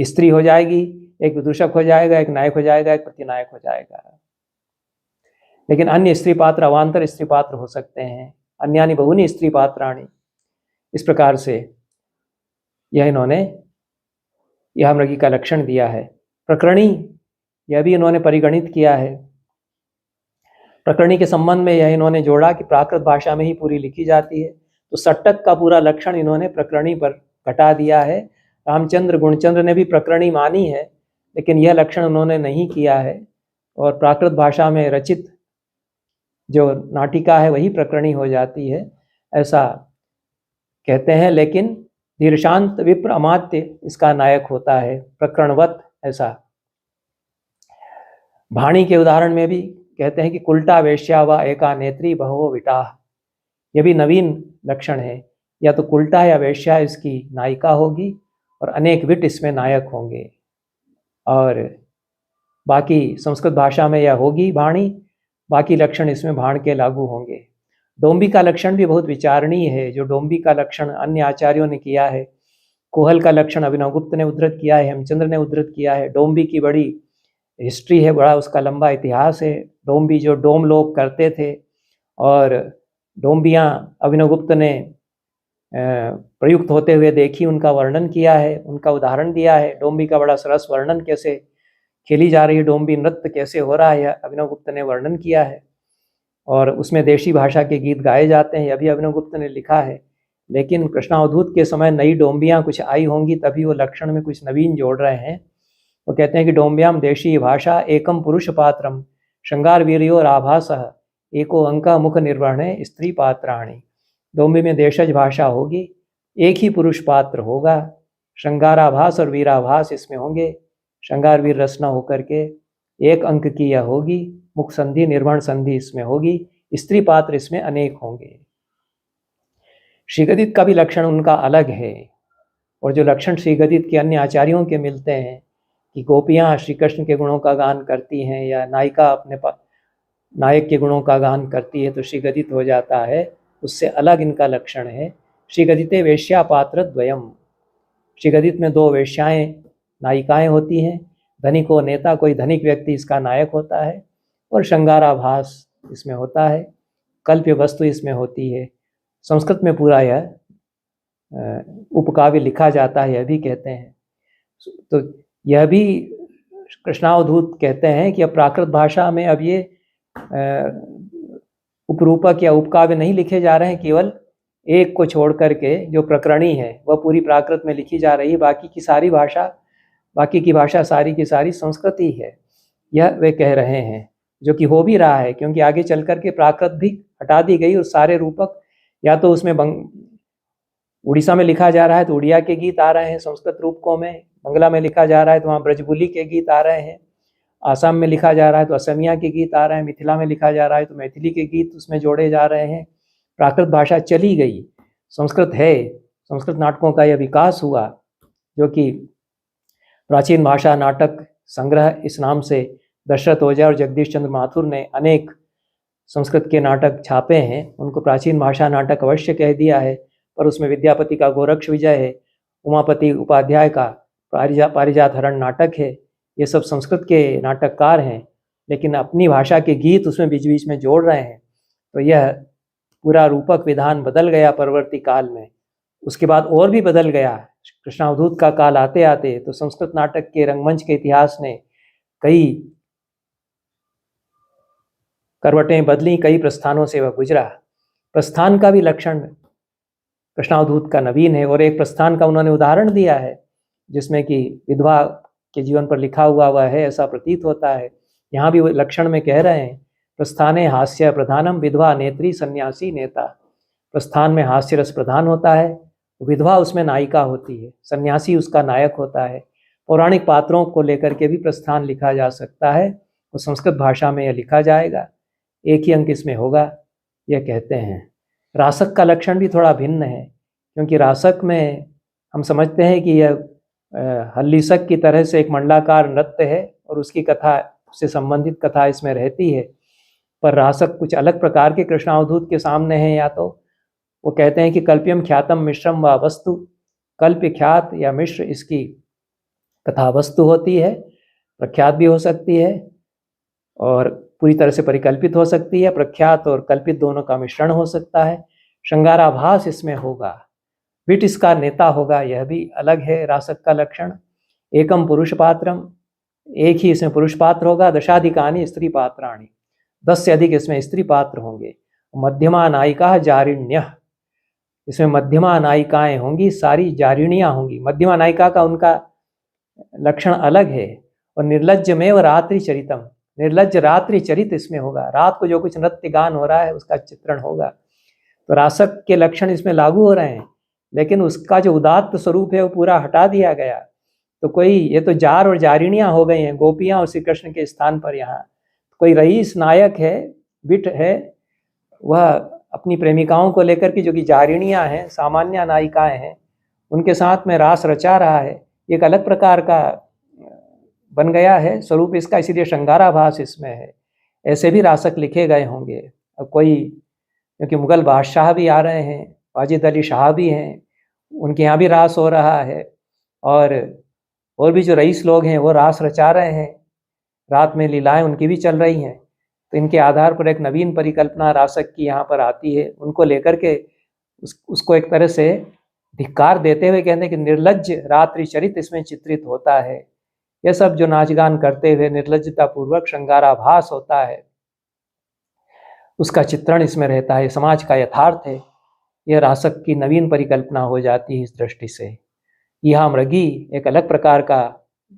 [SPEAKER 1] स्त्री हो जाएगी, एक विदूषक हो जाएगा, एक नायक हो जाएगा, एक प्रतिनायक हो जाएगा। लेकिन अन्य स्त्री पात्र अवान्तर स्त्री पात्र हो सकते हैं, अन्यानि बहुनी स्त्री पात्राणि। इस प्रकार से यह इन्होंने यह मृगी का लक्षण दिया है। प्रकरणी, यह भी इन्होंने परिगणित किया है। प्रकरणी के संबंध में यह इन्होंने जोड़ा कि प्राकृत भाषा में ही पूरी लिखी जाती है, तो सट्टक का पूरा लक्षण इन्होंने प्रकरणी पर घटा दिया है। रामचंद्र गुणचंद्र ने भी प्रकरणी मानी है, लेकिन यह लक्षण उन्होंने नहीं किया है। और प्राकृत भाषा में रचित जो नाटिका है वही प्रकरणी हो जाती है, ऐसा कहते हैं। लेकिन धीरशांत विप्र अमात्य इसका नायक होता है, प्रकरणवत ऐसा। भाणी के उदाहरण में भी कहते हैं कि कुल्टा वेश्या व एका नेत्री बहवो विटाह, यह भी नवीन लक्षण है। या तो कुल्टा या वेश्या इसकी नायिका होगी और अनेक विट इसमें नायक होंगे। और बाकी संस्कृत भाषा में यह होगी भाणी, बाकी लक्षण इसमें भाण के लागू होंगे। डोम्बी का लक्षण भी बहुत विचारणीय है, जो डोम्बी का लक्षण अन्य आचार्यों ने किया है। कोहल का लक्षण अभिनवगुप्त ने उद्धृत किया है, हेमचंद्र ने उद्धृत किया है। डोम्बी की बड़ी हिस्ट्री है, बड़ा उसका लंबा इतिहास है। डोम्बी जो डोम लोग करते थे, और डोम्बियाँ अभिनवगुप्त ने प्रयुक्त होते हुए देखी, उनका वर्णन किया है, उनका उदाहरण दिया है। डोम्बी का बड़ा सरस वर्णन, कैसे खेली जा रही है डोम्बी, नृत्य कैसे हो रहा है, अभिनवगुप्त ने वर्णन किया है। और उसमें देशी भाषा के गीत गाए जाते हैं, यह भी अभिनवगुप्त ने लिखा है। लेकिन कृष्णावधूत के समय नई डोम्बियाँ कुछ आई होंगी, तभी वो लक्षण में कुछ नवीन जोड़ रहे हैं। वो कहते हैं कि डोम्ब्याम देशी भाषा एकम पुरुष पात्रम श्रृंगार वीर्यो राभासः एको अंका मुख निर्वहणे स्त्री पात्राणी। डोम्बी में देशज भाषा होगी, एक ही पुरुष पात्र होगा। श्रृंगाराभास और वीराभास इसमें होंगे। श्रृंगार वीर रचना होकर के एक अंक की यह होगी। मुख संधि निर्वहन संधि इसमें होगी। स्त्री पात्र इसमें अनेक होंगे। श्रीगदित का भी लक्षण उनका अलग है, और जो लक्षण श्रीगदित के अन्य आचार्यों के मिलते हैं कि गोपियाँ श्री कृष्ण के गुणों का गान करती हैं या नायिका अपने नायक के गुणों का गान करती है तो श्रीगदित हो जाता है, उससे अलग इनका लक्षण है। श्रीगदिते वेश्या पात्र द्वयम। श्रीगदित में दो वेश्याएं नायिकाएं होती हैं। धनिक व नेता, कोई धनिक व्यक्ति इसका नायक होता है, और श्रृंगाराभास इसमें होता है। कल्प्य वस्तु इसमें होती है। संस्कृत में पूरा यह उपकाव्य लिखा जाता है, यह भी कहते हैं। तो यह भी कृष्णावधूत कहते हैं कि अब प्राकृत भाषा में अब ये उपरूपक या उपकाव्य नहीं लिखे जा रहे हैं, केवल एक को छोड़ करके जो प्रकरणी है वह पूरी प्राकृत में लिखी जा रही है। बाकी की भाषा सारी की सारी संस्कृत ही है, यह वे कह रहे हैं, जो कि हो भी रहा है, क्योंकि आगे चल करके प्राकृत भी हटा दी गई और सारे रूपक या तो उसमें उड़ीसा में लिखा जा रहा है तो उड़िया के गीत आ रहे हैं संस्कृत रूपकों में, बंगला में लिखा जा रहा है तो वहाँ ब्रजबुली के गीत आ रहे हैं, आसाम में लिखा जा रहा है तो असमिया के गीत आ रहे हैं, मिथिला में लिखा जा रहा है तो मैथिली के गीत उसमें जोड़े जा रहे हैं। प्राकृत भाषा चली गई, संस्कृत है। संस्कृत नाटकों का यह विकास हुआ, जो कि प्राचीन भाषा नाटक संग्रह इस नाम से दशरथ ओझा और जगदीश चंद्र माथुर ने अनेक संस्कृत के नाटक छापे हैं। उनको प्राचीन भाषा नाटक अवश्य कह दिया है, पर उसमें विद्यापति का गोरक्ष विजय है, उमापति उपाध्याय का पारिजात हरण नाटक है। ये सब संस्कृत के नाटककार हैं, लेकिन अपनी भाषा के गीत उसमें बीच बीच में जोड़ रहे हैं। तो यह पूरा रूपक विधान बदल गया परवर्ती काल में। उसके बाद और भी बदल गया। कृष्णावधूत का काल आते आते तो संस्कृत नाटक के रंगमंच के इतिहास ने कई करवटें बदली, कई प्रस्थानों से वह गुजरा। प्रस्थान का भी लक्षण कृष्णावधूत का नवीन है, और एक प्रस्थान का उन्होंने उदाहरण दिया है जिसमें कि विधवा के जीवन पर लिखा हुआ वह है, ऐसा प्रतीत होता है। यहाँ भी वो लक्षण में कह रहे हैं, प्रस्थाने हास्य प्रधानम विधवा नेत्री सन्यासी नेता। प्रस्थान में हास्य रस प्रधान होता है, विधवा उसमें नायिका होती है, सन्यासी उसका नायक होता है। पौराणिक पात्रों को लेकर के भी प्रस्थान लिखा जा सकता है, और संस्कृत भाषा में यह लिखा जाएगा। एक ही अंक इसमें होगा, यह कहते हैं। रासक का लक्षण भी थोड़ा भिन्न है, क्योंकि रासक में हम समझते हैं कि यह हल्लीसक की तरह से एक मंडलाकार नृत्य है और उसकी कथा से संबंधित कथा इसमें रहती है, पर रासक कुछ अलग प्रकार के कृष्णावधूत के सामने हैं। या तो वो कहते हैं कि कल्प्यम ख्यातम मिश्रम व वस्तु, कल्प्य ख्यात या मिश्र इसकी कथा वस्तु होती है, प्रख्यात भी हो सकती है और पूरी तरह से परिकल्पित हो सकती है। प्रख्यात और कल्पित दोनों का मिश्रण हो सकता है। श्रृंगाराभास इसमें होगा। विट इसका नेता होगा, यह भी अलग है रासक का लक्षण। एकम पुरुष पात्रम, एक ही इसमें पुरुष पात्र होगा। दशाधिकानि स्त्री पात्राणि, 10 से अधिक इसमें स्त्री पात्र होंगे। मध्यमा नायिका जारिण्य, इसमें मध्यमा नायिकाएं होंगी, सारी जारिणियाँ होंगी। मध्यमा नायिका का उनका लक्षण अलग है। और निर्लज्जमेव रात्रि चरितम, निर्लज्ज रात्रि चरित इसमें होगा। रात को जो कुछ नृत्य गान हो रहा है उसका चित्रण होगा। तो रासक के लक्षण इसमें लागू हो रहे हैं, लेकिन उसका जो उदात्त स्वरूप है वो पूरा हटा दिया गया। तो कोई ये तो जार और जारिणियाँ हो गई हैं, गोपियाँ और श्री कृष्ण के स्थान पर यहाँ कोई रईस नायक है, बिट है, वह अपनी प्रेमिकाओं को लेकर के, जो कि जारिणियाँ हैं, सामान्य नायिकाएं हैं, उनके साथ में रास रचा रहा है। एक अलग प्रकार का बन गया है स्वरूप इसका, इसीलिए श्रृंगाराभास इसमें है। ऐसे भी रासक लिखे गए होंगे। अब कोई, क्योंकि मुगल बादशाह भी आ रहे हैं, वाजिद अली शाह भी हैं, उनके यहाँ भी रास हो रहा है, और भी जो रईस लोग हैं वो रास रचा रहे हैं, रात में लीलाएं उनकी भी चल रही हैं। तो इनके आधार पर एक नवीन परिकल्पना रासक की यहाँ पर आती है। उनको लेकर के उसको एक तरह से धिक्कार देते हुए कहते हैं कि निर्लज्ज रात्रि चरित इसमें चित्रित होता है। यह सब जो नाच गान करते हुए निर्लज्जता पूर्वक श्रृंगाराभास होता है, उसका चित्रण इसमें रहता है। समाज का यथार्थ है। यह रासक की नवीन परिकल्पना हो जाती है इस दृष्टि से। यह मृगी एक अलग प्रकार का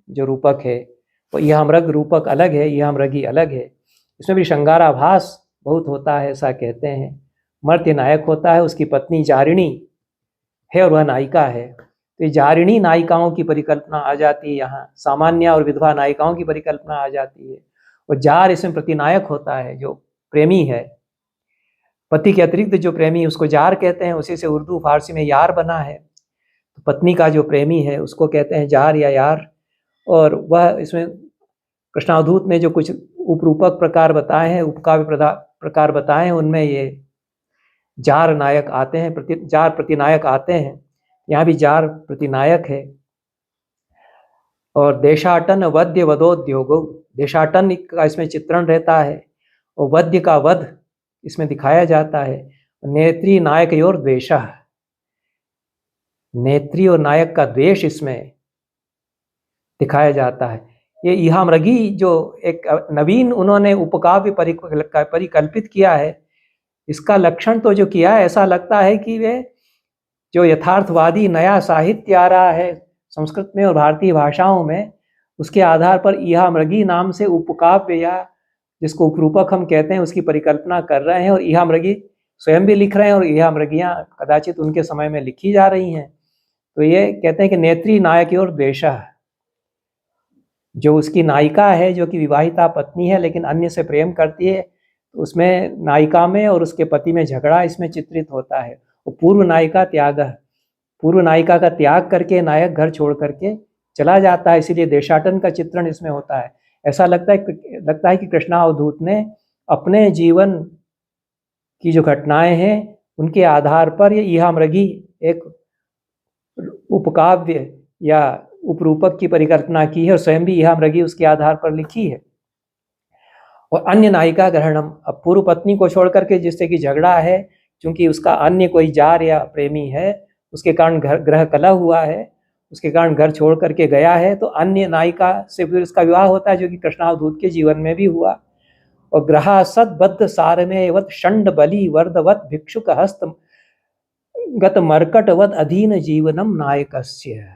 [SPEAKER 1] जो रूपक है, वो यह मृग रूपक अलग है, यह मृगी अलग है। इसमें भी श्रृंगाराभास बहुत होता है, ऐसा कहते हैं। मर्त्य नायक होता है, उसकी पत्नी जारिणी है और वह नायिका है। तो जारिणी नायिकाओं की परिकल्पना आ जाती है यहाँ, सामान्य और विधवा नायिकाओं की परिकल्पना आ जाती है। और जार इसमें प्रतिनायक होता है, जो प्रेमी है, पति के अतिरिक्त जो प्रेमी, उसको जार कहते हैं। उसी से उर्दू फारसी में यार बना है। तो पत्नी का जो प्रेमी है उसको कहते हैं जार या यार। और वह इसमें कृष्णावधूत ने जो कुछ उपरूपक प्रकार बताए हैं, उपकाव्य प्रकार बताए हैं, उनमें ये जार नायक आते हैं, जार प्रतिनायक आते हैं। यहाँ भी जार प्रतिनायक है। और देशाटन वद्य वधोद्योगो, देशाटन का इसमें चित्रण रहता है और वद्य का वध इसमें दिखाया जाता है। नेत्री नायकयोर द्वेषः, नेत्री और नायक का द्वेष इसमें दिखाया जाता है। ये इहामृगी जो एक नवीन उन्होंने उपकाव्य परिकल्पित किया है, इसका लक्षण तो जो किया है, ऐसा लगता है कि वे जो यथार्थवादी नया साहित्य आ रहा है संस्कृत में और भारतीय भाषाओं में, उसके आधार पर इहामृगी नाम से उपकाव्य या जिसको उपरूपक हम कहते हैं उसकी परिकल्पना कर रहे हैं। और इहामृगी स्वयं भी लिख रहे हैं और इहामृगियाँ कदाचित उनके समय में लिखी जा रही हैं। तो ये कहते हैं कि नेत्री नायकयोर द्वेषः, जो उसकी नायिका है, जो कि विवाहिता पत्नी है लेकिन अन्य से प्रेम करती है, तो उसमें नायिका में और उसके पति में झगड़ा इसमें चित्रित होता है। और पूर्व नायिका त्याग, पूर्व नायिका का त्याग करके नायक घर छोड़ करके चला जाता है, इसीलिए देशाटन का चित्रण इसमें होता है। ऐसा लगता है कि कृष्णावधूत ने अपने जीवन की जो घटनाएं हैं उनके आधार पर ये इहामृगी एक उपकाव्य या उपरूपक की परिकल्पना की है और स्वयं भी इहामृगी उसके आधार पर लिखी है। और अन्य नायिका ग्रहणम, अब पूर्व पत्नी को छोड़ करके जिससे कि झगड़ा है, क्योंकि उसका अन्य कोई जार या प्रेमी है, उसके कारण ग्रह कलह हुआ है, उसके कारण घर छोड़ करके गया है, तो अन्य नायिका से फिर उसका विवाह होता है, जो कि कृष्णावधूत के जीवन में भी हुआ। और ग्रहा सद्बद्ध सारमेवत षंड बलि वर्धवत भिक्षुक हस्त गत मरकटवत अधीन जीवनम नायकस्य।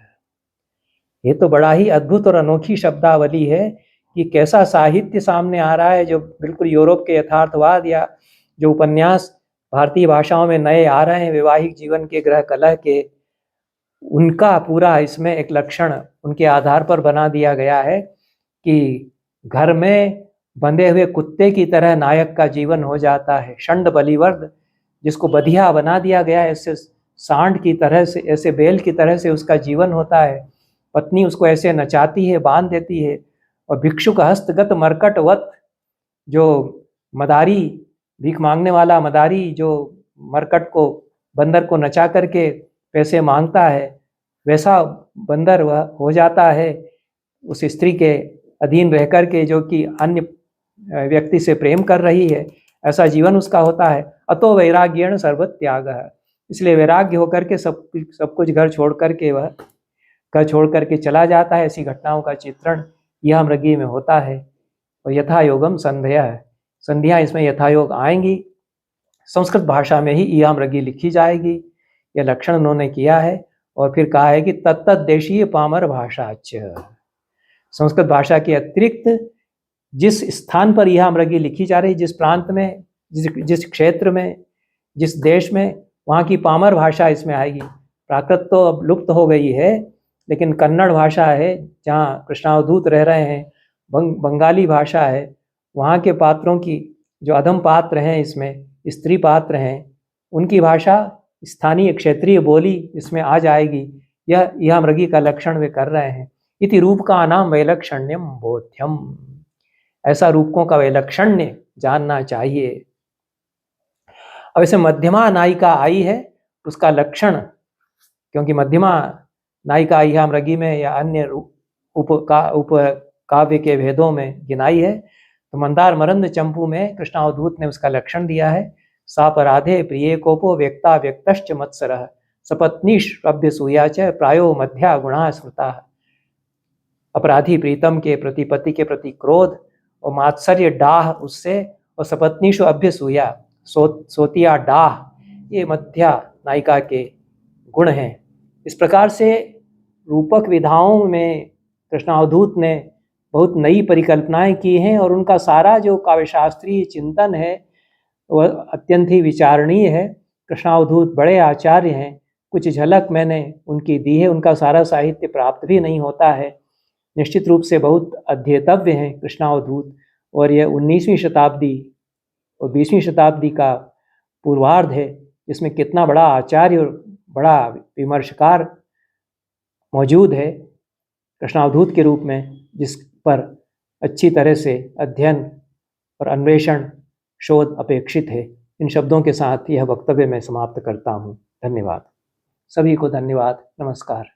[SPEAKER 1] ये तो बड़ा ही अद्भुत और अनोखी शब्दावली है कि कैसा साहित्य सामने आ रहा है, जो बिल्कुल यूरोप के यथार्थवाद या जो उपन्यास भारतीय भाषाओं में नए आ रहे हैं वैवाहिक जीवन के ग्रह कलह के, उनका पूरा इसमें एक लक्षण उनके आधार पर बना दिया गया है कि घर में बंधे हुए कुत्ते की तरह नायक का जीवन हो जाता है। षंड बलिवर्द, जिसको बधिया बना दिया गया है, ऐसे सांड की तरह से, ऐसे बैल की तरह से उसका जीवन होता है। पत्नी उसको ऐसे नचाती है, बांध देती है। और भिक्षुक हस्तगत मरकटवत, जो मदारी, भीख मांगने वाला मदारी जो मरकट को, बंदर को नचा करके पैसे मांगता है, वैसा बंदर वह हो जाता है उस स्त्री के अधीन रह कर के, जो कि अन्य व्यक्ति से प्रेम कर रही है। ऐसा जीवन उसका होता है। अतो वैराग्येण सर्वत त्याग, इसलिए वैराग्य होकर के सब कुछ घर छोड़ करके वह घर छोड़ करके चला जाता है। ऐसी घटनाओं का चित्रण इहामृगी में होता है। और यथा योगम संध्या है, संध्या इसमें यथायोग आएंगी। संस्कृत भाषा में ही इहामृगी लिखी जाएगी, यह लक्षण उन्होंने किया है। और फिर कहा है कि तत्त देशीय पामर भाषा, संस्कृत भाषा के अतिरिक्त जिस स्थान पर इहामृगी लिखी जा रही, जिस प्रांत में, जिस क्षेत्र में, जिस देश में, वहाँ की पामर भाषा इसमें आएगी। प्राकृत तो अब लुप्त हो गई है, लेकिन कन्नड़ भाषा है जहाँ कृष्णावधूत रह रहे हैं, बंगाली भाषा है, वहाँ के पात्रों की जो अधम पात्र हैं, इसमें स्त्री पात्र हैं, उनकी भाषा, स्थानीय क्षेत्रीय बोली इसमें आ जाएगी। यह इहामृगी का लक्षण वे कर रहे हैं। इति रूप का नाम वैलक्षण्यम बोध्यम, ऐसा रूपकों का वैलक्षण्य जानना चाहिए। अब इसे मध्यमा नायिका आई है, उसका लक्षण, क्योंकि मध्यमा नायिका इहामृगी में या अन्य उप काव्य के भेदों में गिनाई है, तो मंदार मरंद चंपू में कृष्णावधूत ने उसका लक्षण दिया है। सापराधे प्रिय कोपो व्यक्ता व्यक्तश्च मत्सरः सपत्नीष्वभ्य सूया च प्रायो मध्या गुणा स्मृता। अपराधी प्रीतम के प्रति, पति के प्रति क्रोध और मात्सर्य डाह उससे, और सपत्नीषु अभ्य सूया, सोतिया डाह, ये मध्या नायिका के गुण हैं। इस प्रकार से रूपक विधाओं में कृष्णावधूत ने बहुत नई परिकल्पनाएं की हैं और उनका सारा जो काव्यशास्त्रीय चिंतन है वह अत्यंत ही विचारणीय है। कृष्णावधूत बड़े आचार्य हैं, कुछ झलक मैंने उनकी दी है। उनका सारा साहित्य प्राप्त भी नहीं होता है। निश्चित रूप से बहुत अध्येतव्य हैं कृष्णावधूत, और यह 19वीं शताब्दी और 20वीं शताब्दी का पूर्वार्ध है, जिसमें कितना बड़ा आचार्य और बड़ा विमर्शकार मौजूद है कृष्णावधूत के रूप में, जिस पर अच्छी तरह से अध्ययन और अन्वेषण शोध अपेक्षित है। इन शब्दों के साथ यह वक्तव्य मैं समाप्त करता हूँ। धन्यवाद। सभी को धन्यवाद। नमस्कार।